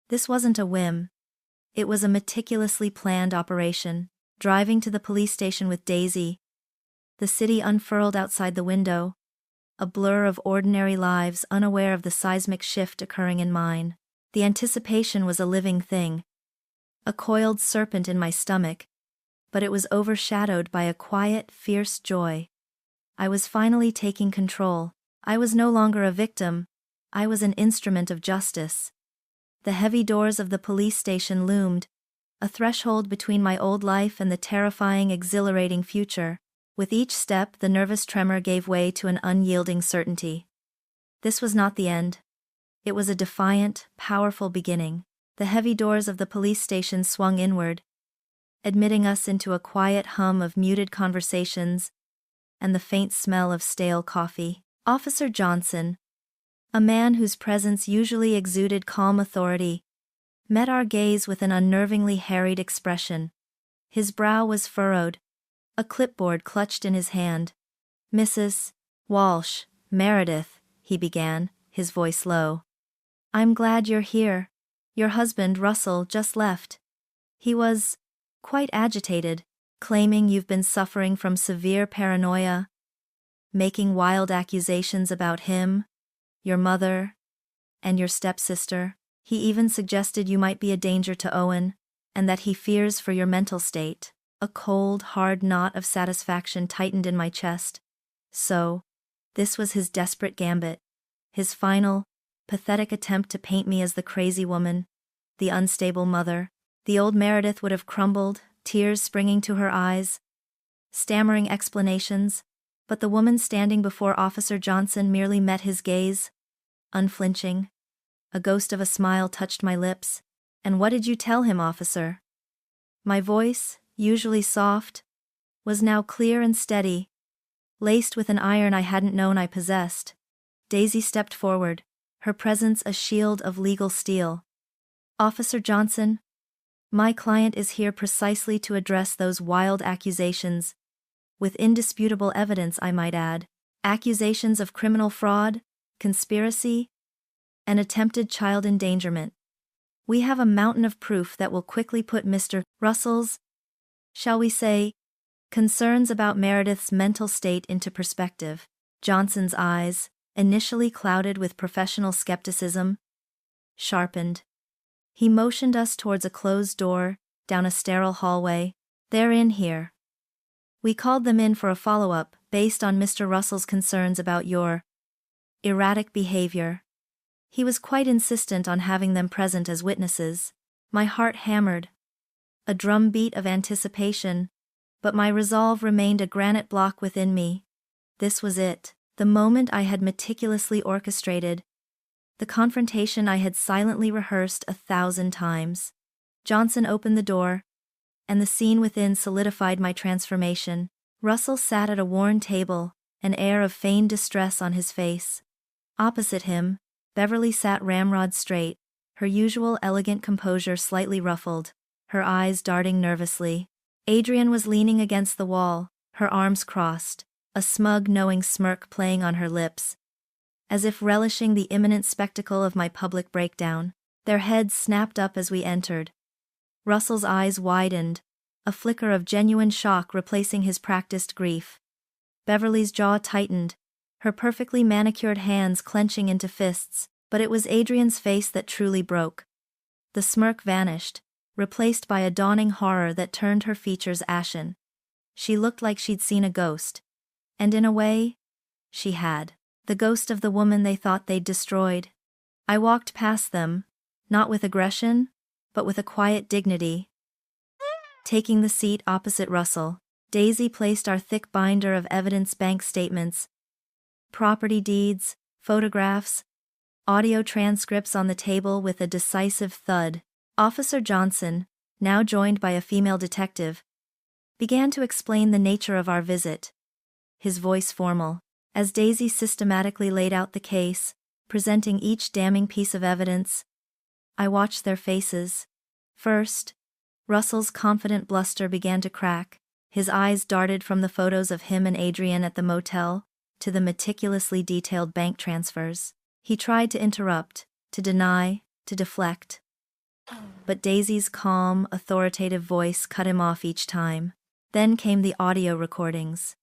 This wasn't a whim. It was a meticulously planned operation. Driving to the police station with Daisy, the city unfurled outside the window, a blur of ordinary lives unaware of the seismic shift occurring in mine. The anticipation was a living thing, a coiled serpent in my stomach, but it was overshadowed by a quiet, fierce joy. I was finally taking control. I was no longer a victim, I was an instrument of justice. The heavy doors of the police station loomed, a threshold between my old life and the terrifying, exhilarating future. With each step, the nervous tremor gave way to an unyielding certainty. This was not the end. It was a defiant, powerful beginning. The heavy doors of the police station swung inward, admitting us into a quiet hum of muted conversations and the faint smell of stale coffee. Officer Johnson, a man whose presence usually exuded calm authority, met our gaze with an unnervingly harried expression. His brow was furrowed, a clipboard clutched in his hand. Mrs. Walsh, Meredith, he began, his voice low. I'm glad you're here. Your husband, Russell, just left. He was quite agitated, claiming you've been suffering from severe paranoia, making wild accusations about him, your mother, and your stepsister. He even suggested you might be a danger to Owen, and that he fears for your mental state. A cold, hard knot of satisfaction tightened in my chest. So, this was his desperate gambit, his final, pathetic attempt to paint me as the crazy woman, the unstable mother. The old Meredith would have crumbled, tears springing to her eyes, stammering explanations, but the woman standing before Officer Johnson merely met his gaze, unflinching. A ghost of a smile touched my lips. And what did you tell him, officer? My voice, usually soft, was now clear and steady, laced with an iron I hadn't known I possessed. Daisy stepped forward, her presence a shield of legal steel. Officer Johnson, my client is here precisely to address those wild accusations, with indisputable evidence, I might add, accusations of criminal fraud, conspiracy, and attempted child endangerment. We have a mountain of proof that will quickly put Mr. Russell's, shall we say, concerns about Meredith's mental state into perspective. Johnson's eyes, initially clouded with professional skepticism, sharpened. He motioned us towards a closed door, down a sterile hallway. They're in here. We called them in for a follow-up, based on Mr. Russell's concerns about your erratic behavior. He was quite insistent on having them present as witnesses. My heart hammered, a drumbeat of anticipation, but my resolve remained a granite block within me. This was it. The moment I had meticulously orchestrated. The confrontation I had silently rehearsed 1,000 times. Johnson opened the door, and the scene within solidified my transformation. Russell sat at a worn table, an air of feigned distress on his face. Opposite him, Beverly sat ramrod straight, her usual elegant composure slightly ruffled, her eyes darting nervously. Adrian was leaning against the wall, her arms crossed, a smug knowing smirk playing on her lips, as if relishing the imminent spectacle of my public breakdown. Their heads snapped up as we entered. Russell's eyes widened, a flicker of genuine shock replacing his practiced grief. Beverly's jaw tightened, her perfectly manicured hands clenching into fists, but it was Adrian's face that truly broke. The smirk vanished, replaced by a dawning horror that turned her features ashen. She looked like she'd seen a ghost. And in a way, she had. The ghost of the woman they thought they'd destroyed. I walked past them, not with aggression, but with a quiet dignity. Taking the seat opposite Russell, Daisy placed our thick binder of evidence bank statements, property deeds, photographs, audio transcripts on the table with a decisive thud. Officer Johnson, now joined by a female detective, began to explain the nature of our visit. His voice formal, as Daisy systematically laid out the case, presenting each damning piece of evidence. I watched their faces. First, Russell's confident bluster began to crack. His eyes darted from the photos of him and Adrian at the motel to the meticulously detailed bank transfers. He tried to interrupt, to deny, to deflect. But Daisy's calm, authoritative voice cut him off each time. Then came the audio recordings.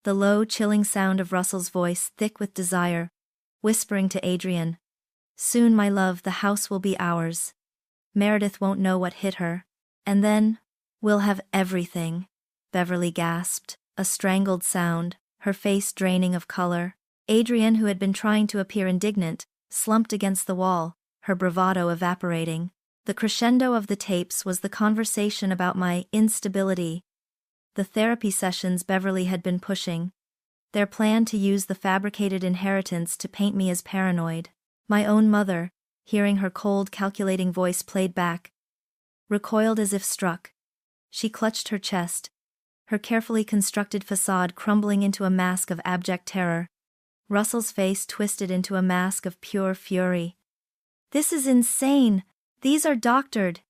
The low, chilling sound of Russell's voice, thick with desire, whispering to Adrian, "Soon, my love, the house will be ours. Meredith won't know what hit her. And then, we'll have everything," Beverly gasped, a strangled sound, her face draining of color. Adrian, who had been trying to appear indignant, slumped against the wall, her bravado evaporating. The crescendo of the tapes was the conversation about my instability, the therapy sessions Beverly had been pushing, their plan to use the fabricated inheritance to paint me as paranoid. My own mother, hearing her cold, calculating voice played back, recoiled as if struck. She clutched her chest, her carefully constructed facade crumbling into a mask of abject terror. Russell's face twisted into a mask of pure fury. "This is insane! These are doctored!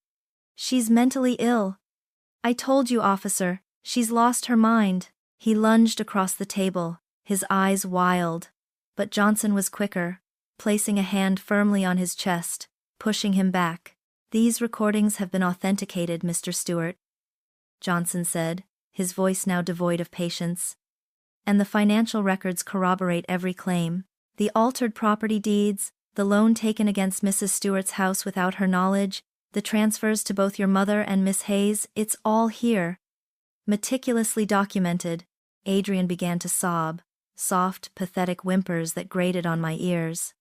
She's mentally ill! I told you, officer, she's lost her mind!" He lunged across the table, his eyes wild. But Johnson was quicker, placing a hand firmly on his chest, pushing him back. "These recordings have been authenticated, Mr. Stewart," Johnson said, his voice now devoid of patience. "And the financial records corroborate every claim. The altered property deeds, the loan taken against Mrs. Stewart's house without her knowledge, the transfers to both your mother and Miss Hayes, it's all here. Meticulously documented." Adrian began to sob, soft, pathetic whimpers that grated on my ears.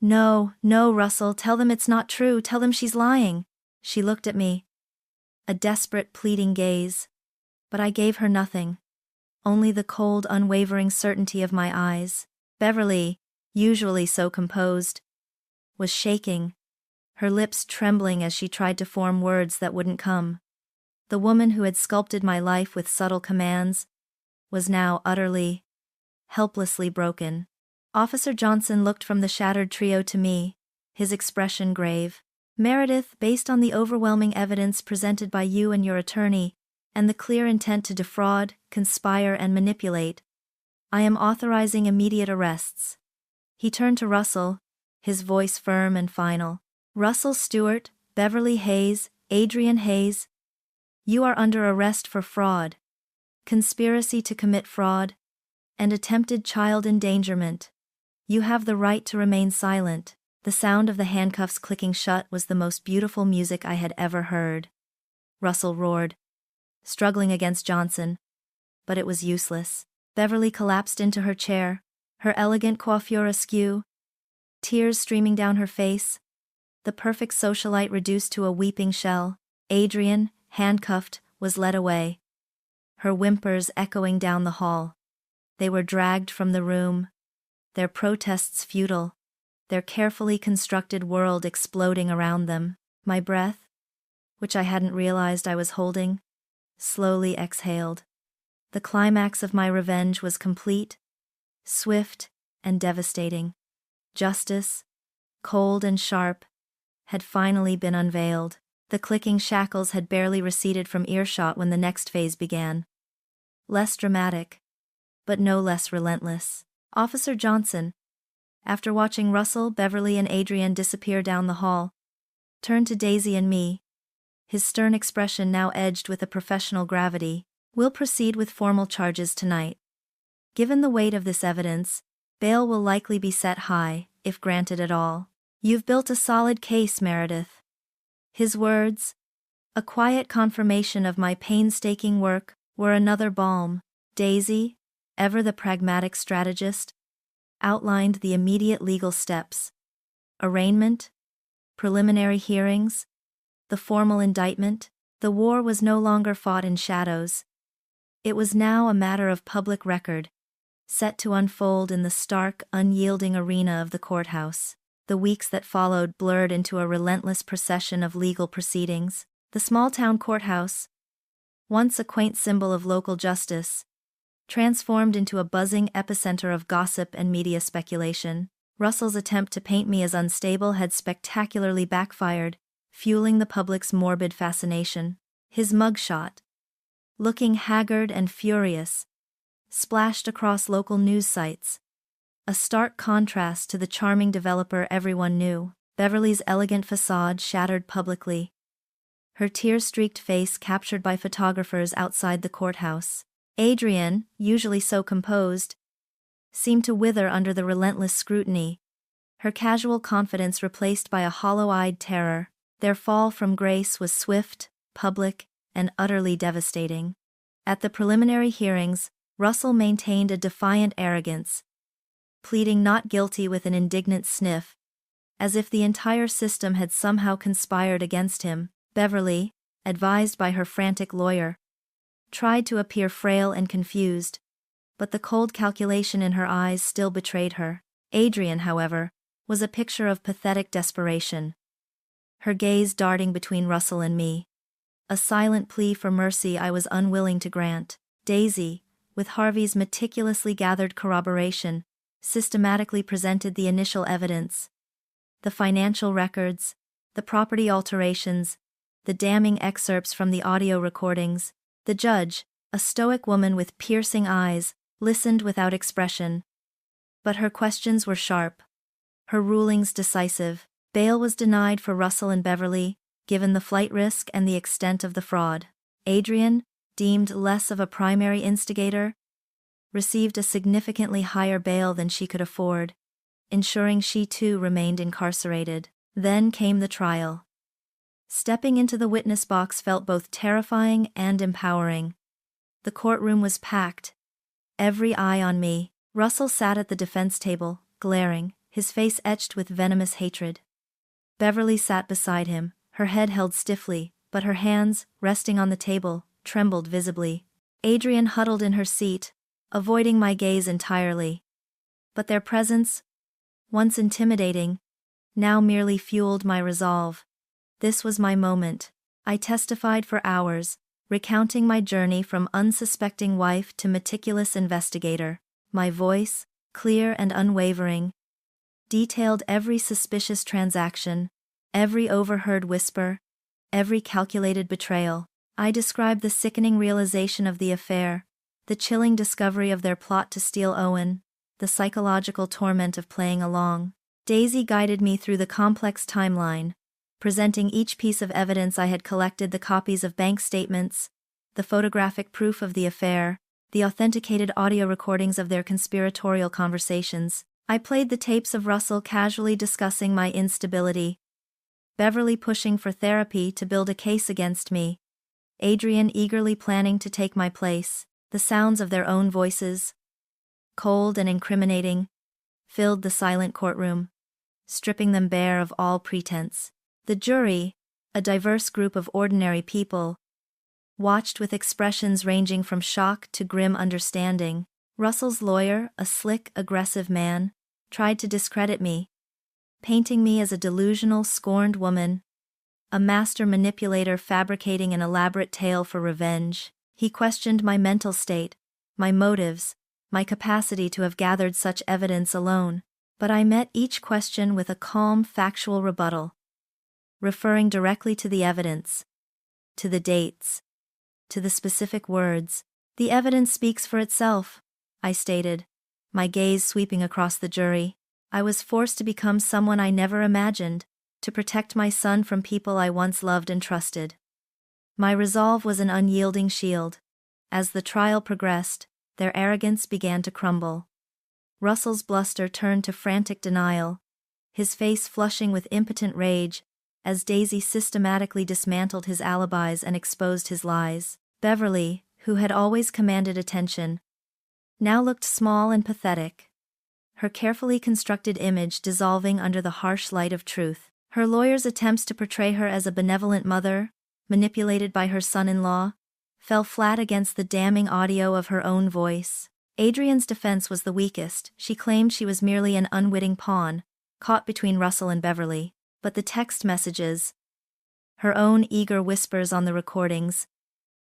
"No, no, Russell, tell them it's not true, tell them she's lying." She looked at me, a desperate, pleading gaze. But I gave her nothing. Only the cold, unwavering certainty of my eyes. Beverly, usually so composed, was shaking, her lips trembling as she tried to form words that wouldn't come. The woman who had sculpted my life with subtle commands was now utterly, helplessly broken. Officer Johnson looked from the shattered trio to me, his expression grave. "Meredith, based on the overwhelming evidence presented by you and your attorney, and the clear intent to defraud, conspire, and manipulate, I am authorizing immediate arrests." He turned to Russell, his voice firm and final. "Russell Stewart, Beverly Hayes, Adrian Hayes, you are under arrest for fraud, conspiracy to commit fraud, and attempted child endangerment. You have the right to remain silent." The sound of the handcuffs clicking shut was the most beautiful music I had ever heard. Russell roared, struggling against Johnson. But it was useless. Beverly collapsed into her chair, her elegant coiffure askew, tears streaming down her face, the perfect socialite reduced to a weeping shell. Adrian, handcuffed, was led away, her whimpers echoing down the hall. They were dragged from the room, their protests futile, their carefully constructed world exploding around them. My breath, which I hadn't realized I was holding, slowly exhaled. The climax of my revenge was complete, swift, and devastating. Justice, cold and sharp, had finally been unveiled. The clicking shackles had barely receded from earshot when the next phase began. Less dramatic, but no less relentless. Officer Johnson, after watching Russell, Beverly, and Adrian disappear down the hall, turned to Daisy and me, his stern expression now edged with a professional gravity. "We'll proceed with formal charges tonight. Given the weight of this evidence, bail will likely be set high, if granted at all. You've built a solid case, Meredith." His words, a quiet confirmation of my painstaking work, were another balm. Daisy, ever the pragmatic strategist, outlined the immediate legal steps: arraignment, preliminary hearings, the formal indictment. The war was no longer fought in shadows. It was now a matter of public record, set to unfold in the stark, unyielding arena of the courthouse. The weeks that followed blurred into a relentless procession of legal proceedings. The small-town courthouse, once a quaint symbol of local justice, transformed into a buzzing epicenter of gossip and media speculation. Russell's attempt to paint me as unstable had spectacularly backfired, fueling the public's morbid fascination. His mugshot, looking haggard and furious, splashed across local news sites, a stark contrast to the charming developer everyone knew. Beverly's elegant facade shattered publicly, her tear-streaked face captured by photographers outside the courthouse. Adrian, usually so composed, seemed to wither under the relentless scrutiny, her casual confidence replaced by a hollow-eyed terror. Their fall from grace was swift, public, and utterly devastating. At the preliminary hearings, Russell maintained a defiant arrogance, pleading not guilty with an indignant sniff, as if the entire system had somehow conspired against him. Beverly, advised by her frantic lawyer, tried to appear frail and confused, but the cold calculation in her eyes still betrayed her. Adrian, however, was a picture of pathetic desperation, her gaze darting between Russell and me, a silent plea for mercy I was unwilling to grant. Daisy, with Harvey's meticulously gathered corroboration, systematically presented the initial evidence: the financial records, the property alterations, the damning excerpts from the audio recordings. The judge, a stoic woman with piercing eyes, listened without expression. But her questions were sharp, her rulings decisive. Bail was denied for Russell and Beverly, given the flight risk and the extent of the fraud. Adrian, deemed less of a primary instigator, received a significantly higher bail than she could afford, ensuring she too remained incarcerated. Then came the trial. Stepping into the witness box felt both terrifying and empowering. The courtroom was packed, every eye on me. Russell sat at the defense table, glaring, his face etched with venomous hatred. Beverly sat beside him, her head held stiffly, but her hands, resting on the table, trembled visibly. Adrian huddled in her seat, avoiding my gaze entirely. But their presence, once intimidating, now merely fueled my resolve. This was my moment. I testified for hours, recounting my journey from unsuspecting wife to meticulous investigator. My voice, clear and unwavering, detailed every suspicious transaction, every overheard whisper, every calculated betrayal. I described the sickening realization of the affair, the chilling discovery of their plot to steal Owen, the psychological torment of playing along. Daisy guided me through the complex timeline, presenting each piece of evidence I had collected: the copies of bank statements, the photographic proof of the affair, the authenticated audio recordings of their conspiratorial conversations. I played the tapes of Russell casually discussing my instability, Beverly pushing for therapy to build a case against me, Adrian eagerly planning to take my place. The sounds of their own voices, cold and incriminating, filled the silent courtroom, stripping them bare of all pretense. The jury, a diverse group of ordinary people, watched with expressions ranging from shock to grim understanding. Russell's lawyer, a slick, aggressive man, tried to discredit me, painting me as a delusional, scorned woman, a master manipulator fabricating an elaborate tale for revenge. He questioned my mental state, my motives, my capacity to have gathered such evidence alone, but I met each question with a calm, factual rebuttal, referring directly to the evidence, to the dates, to the specific words. The evidence speaks for itself, I stated, my gaze sweeping across the jury. I was forced to become someone I never imagined, to protect my son from people I once loved and trusted. My resolve was an unyielding shield. As the trial progressed, their arrogance began to crumble. Russell's bluster turned to frantic denial, his face flushing with impotent rage, as Daisy systematically dismantled his alibis and exposed his lies. Beverly, who had always commanded attention, now looked small and pathetic, her carefully constructed image dissolving under the harsh light of truth. Her lawyer's attempts to portray her as a benevolent mother, manipulated by her son-in-law, fell flat against the damning audio of her own voice. Adrian's defense was the weakest. She claimed she was merely an unwitting pawn, caught between Russell and Beverly, but the text messages, her own eager whispers on the recordings,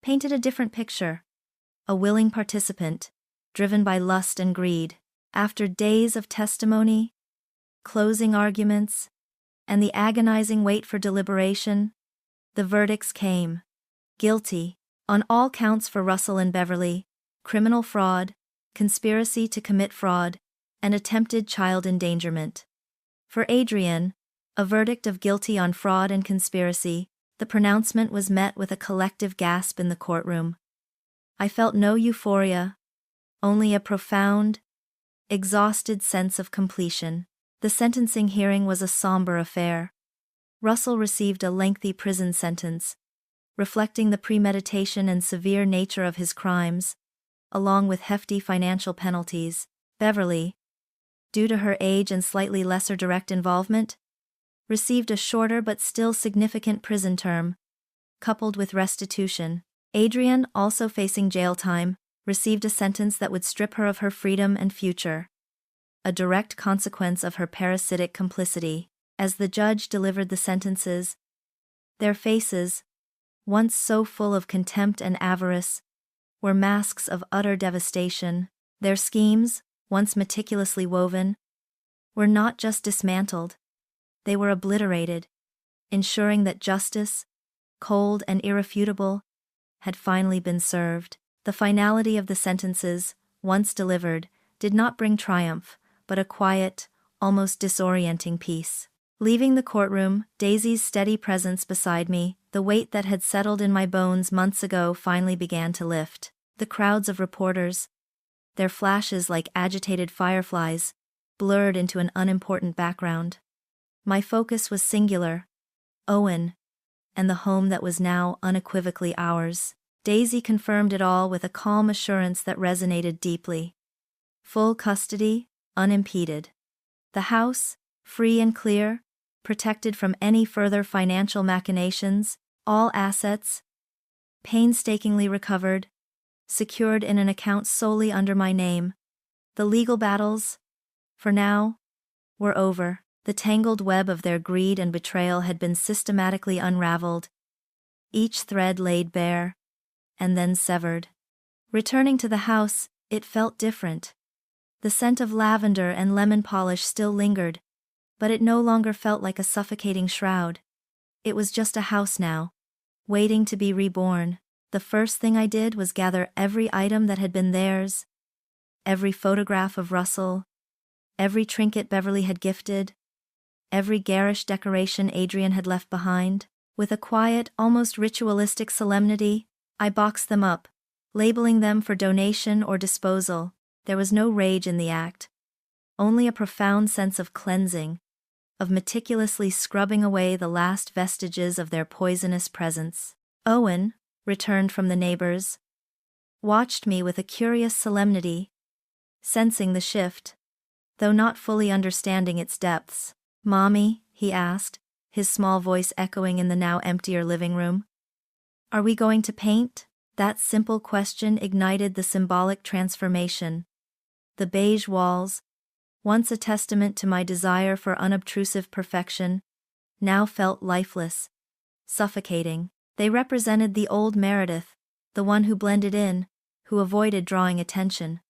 painted a different picture. A willing participant, driven by lust and greed. After days of testimony, closing arguments, and the agonizing wait for deliberation, the verdicts came. Guilty, on all counts for Russell and Beverly, criminal fraud, conspiracy to commit fraud, and attempted child endangerment. For Adrian, a verdict of guilty on fraud and conspiracy. The pronouncement was met with a collective gasp in the courtroom. I felt no euphoria, only a profound, exhausted sense of completion. The sentencing hearing was a somber affair. Russell received a lengthy prison sentence, reflecting the premeditation and severe nature of his crimes, along with hefty financial penalties. Beverly, due to her age and slightly lesser direct involvement, received a shorter but still significant prison term, coupled with restitution. Adrian, also facing jail time, received a sentence that would strip her of her freedom and future, a direct consequence of her parasitic complicity. As the judge delivered the sentences, their faces, once so full of contempt and avarice, were masks of utter devastation. Their schemes, once meticulously woven, were not just dismantled, they were obliterated, ensuring that justice, cold and irrefutable, had finally been served. The finality of the sentences, once delivered, did not bring triumph, but a quiet, almost disorienting peace. Leaving the courtroom, Daisy's steady presence beside me, the weight that had settled in my bones months ago, finally began to lift. The crowds of reporters, their flashes like agitated fireflies, blurred into an unimportant background. My focus was singular: Owen, and the home that was now unequivocally ours. Daisy confirmed it all with a calm assurance that resonated deeply. Full custody, unimpeded. The house, free and clear, protected from any further financial machinations, all assets, painstakingly recovered, secured in an account solely under my name. The legal battles, for now, were over. The tangled web of their greed and betrayal had been systematically unraveled, each thread laid bare, and then severed. Returning to the house, it felt different. The scent of lavender and lemon polish still lingered, but it no longer felt like a suffocating shroud. It was just a house now, waiting to be reborn. The first thing I did was gather every item that had been theirs, every photograph of Russell, every trinket Beverly had gifted, every garish decoration Adrian had left behind. With a quiet, almost ritualistic solemnity, I boxed them up, labeling them for donation or disposal. There was no rage in the act, only a profound sense of cleansing, of meticulously scrubbing away the last vestiges of their poisonous presence. Owen, returned from the neighbors, watched me with a curious solemnity, sensing the shift, though not fully understanding its depths. "Mommy," he asked, his small voice echoing in the now emptier living room, "are we going to paint?" That simple question ignited the symbolic transformation. The beige walls, once a testament to my desire for unobtrusive perfection, now felt lifeless, suffocating. They represented the old Meredith, the one who blended in, who avoided drawing attention.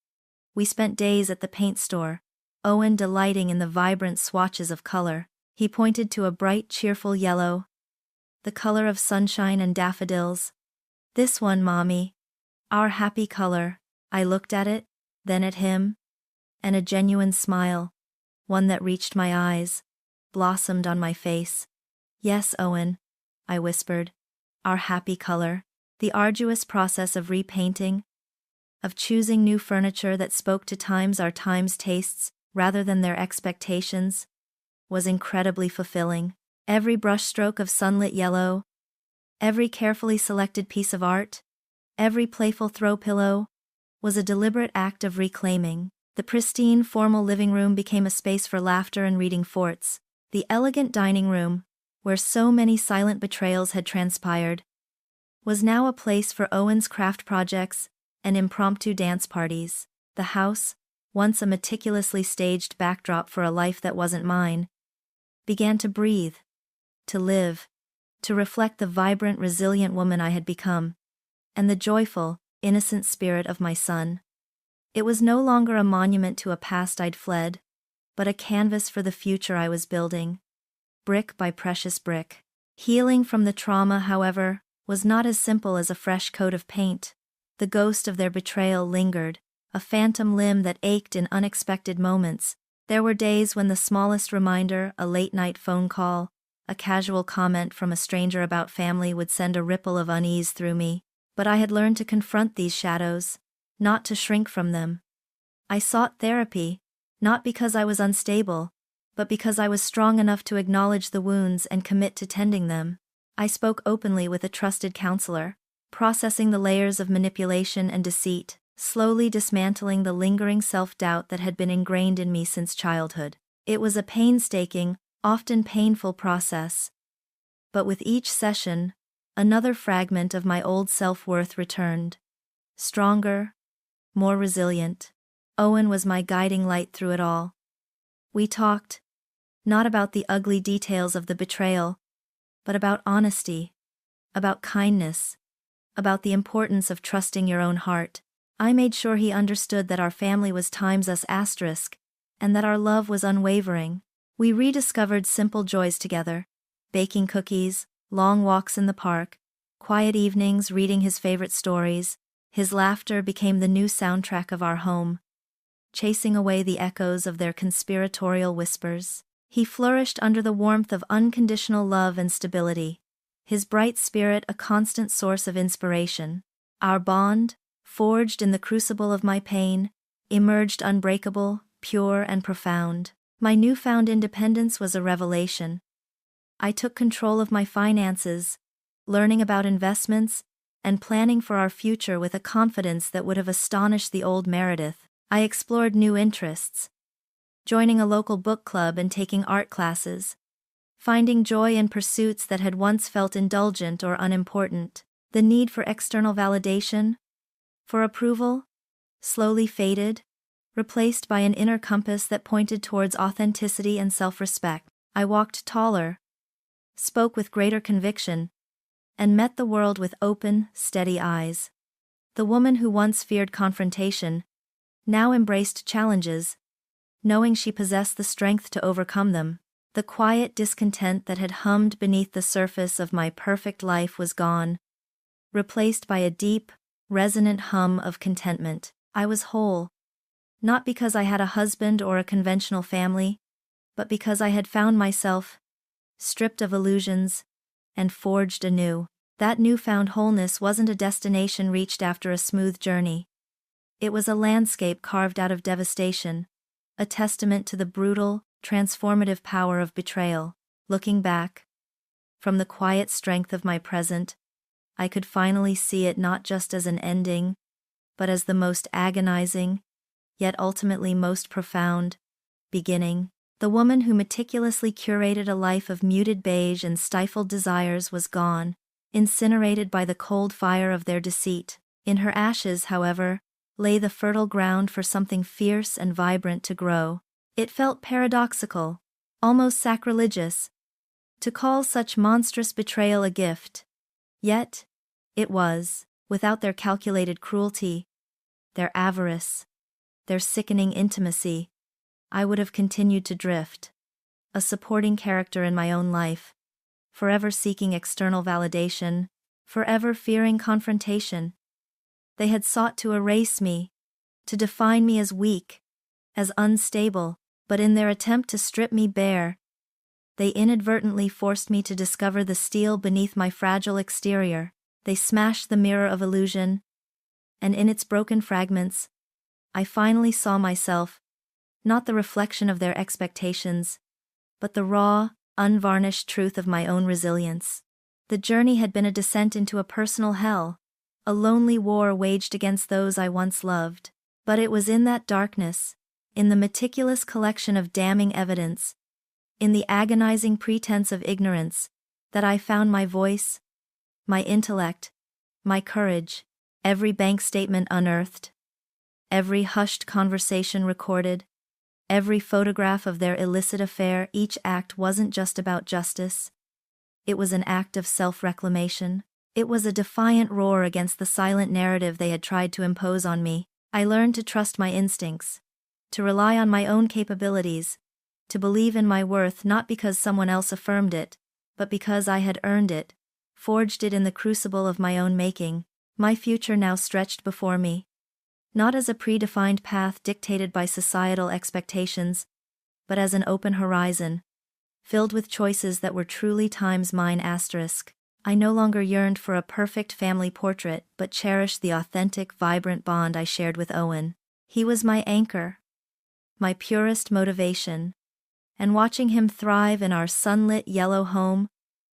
We spent days at the paint store, Owen delighting in the vibrant swatches of color. He pointed to a bright, cheerful yellow, the color of sunshine and daffodils. "This one, Mommy. Our happy color." I looked at it, then at him, and a genuine smile, one that reached my eyes, blossomed on my face. "Yes, Owen," I whispered. "Our happy color." The arduous process of repainting, of choosing new furniture that spoke to our time's tastes rather than their expectations, was incredibly fulfilling. Every brushstroke of sunlit yellow, every carefully selected piece of art, every playful throw pillow, was a deliberate act of reclaiming. The pristine, formal living room became a space for laughter and reading forts. The elegant dining room, where so many silent betrayals had transpired, was now a place for Owen's craft projects and impromptu dance parties. The house, once a meticulously staged backdrop for a life that wasn't mine, began to breathe, to live, to reflect the vibrant, resilient woman I had become, and the joyful, innocent spirit of my son. It was no longer a monument to a past I'd fled, but a canvas for the future I was building, brick by precious brick. Healing from the trauma, however, was not as simple as a fresh coat of paint. The ghost of their betrayal lingered, a phantom limb that ached in unexpected moments. There were days when the smallest reminder, a late-night phone call, a casual comment from a stranger about family would send a ripple of unease through me. But I had learned to confront these shadows, not to shrink from them. I sought therapy, not because I was unstable, but because I was strong enough to acknowledge the wounds and commit to tending them. I spoke openly with a trusted counselor, processing the layers of manipulation and deceit, slowly dismantling the lingering self-doubt that had been ingrained in me since childhood. It was a painstaking, often painful process. But with each session, another fragment of my old self-worth returned. Stronger, more resilient. Owen was my guiding light through it all. We talked, not about the ugly details of the betrayal, but about honesty, about kindness, about the importance of trusting your own heart. I made sure he understood that our family was times us asterisk, and that our love was unwavering. We rediscovered simple joys together, baking cookies, long walks in the park, quiet evenings reading his favorite stories. His laughter became the new soundtrack of our home, chasing away the echoes of their conspiratorial whispers. He flourished under the warmth of unconditional love and stability, his bright spirit a constant source of inspiration. Our bond, forged in the crucible of my pain, emerged unbreakable, pure and profound. My newfound independence was a revelation. I took control of my finances, learning about investments, and planning for our future with a confidence that would have astonished the old Meredith. I explored new interests, joining a local book club and taking art classes, finding joy in pursuits that had once felt indulgent or unimportant. The need for external validation, for approval, slowly faded, replaced by an inner compass that pointed towards authenticity and self-respect. I walked taller, spoke with greater conviction, and met the world with open, steady eyes. The woman who once feared confrontation now embraced challenges, knowing she possessed the strength to overcome them. The quiet discontent that had hummed beneath the surface of my perfect life was gone, replaced by a deep, resonant hum of contentment. I was whole, not because I had a husband or a conventional family, but because I had found myself, stripped of illusions, and forged anew. That newfound wholeness wasn't a destination reached after a smooth journey. It was a landscape carved out of devastation, a testament to the brutal, transformative power of betrayal. Looking back, from the quiet strength of my present, I could finally see it not just as an ending, but as the most agonizing, yet ultimately most profound, beginning. The woman who meticulously curated a life of muted beige and stifled desires was gone, incinerated by the cold fire of their deceit. In her ashes, however, lay the fertile ground for something fierce and vibrant to grow. It felt paradoxical, almost sacrilegious, to call such monstrous betrayal a gift. Yet, it was, without their calculated cruelty, their avarice, their sickening intimacy, I would have continued to drift, a supporting character in my own life, forever seeking external validation, forever fearing confrontation. They had sought to erase me, to define me as weak, as unstable, but in their attempt to strip me bare, they inadvertently forced me to discover the steel beneath my fragile exterior. They smashed the mirror of illusion, and in its broken fragments, I finally saw myself, not the reflection of their expectations, but the raw, unvarnished truth of my own resilience. The journey had been a descent into a personal hell, a lonely war waged against those I once loved. But it was in that darkness, in the meticulous collection of damning evidence, in the agonizing pretense of ignorance, that I found my voice, my intellect, my courage, every bank statement unearthed, every hushed conversation recorded, every photograph of their illicit affair. Each act wasn't just about justice. It was an act of self-reclamation. It was a defiant roar against the silent narrative they had tried to impose on me. I learned to trust my instincts, to rely on my own capabilities, to believe in my worth not because someone else affirmed it, but because I had earned it, forged it in the crucible of my own making. My future now stretched before me, not as a predefined path dictated by societal expectations, but as an open horizon, filled with choices that were truly time's mine. I no longer yearned for a perfect family portrait but cherished the authentic, vibrant bond I shared with Owen. He was my anchor, my purest motivation, and watching him thrive in our sunlit yellow home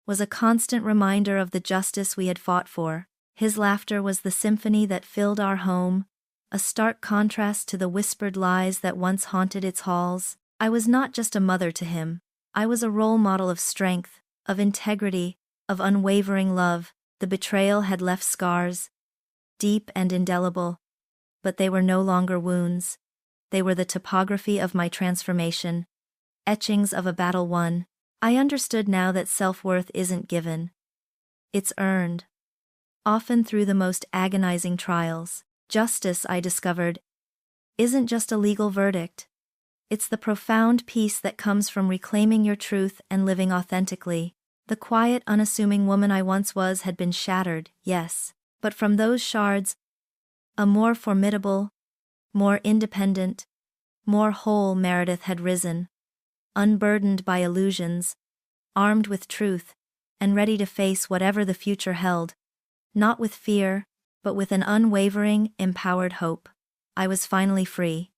was a constant reminder of the justice we had fought for. His laughter was the symphony that filled our home, a stark contrast to the whispered lies that once haunted its halls. I was not just a mother to him, I was a role model of strength, of integrity, of unwavering love. The betrayal had left scars, deep and indelible, but they were no longer wounds. They were the topography of my transformation, etchings of a battle won. I understood now that self-worth isn't given. It's earned, often through the most agonizing trials. Justice, I discovered, isn't just a legal verdict. It's the profound peace that comes from reclaiming your truth and living authentically. The quiet, unassuming woman I once was had been shattered, yes, but from those shards, a more formidable, more independent, more whole Meredith had risen, unburdened by illusions, armed with truth, and ready to face whatever the future held, not with fear, but with an unwavering, empowered hope. I was finally free.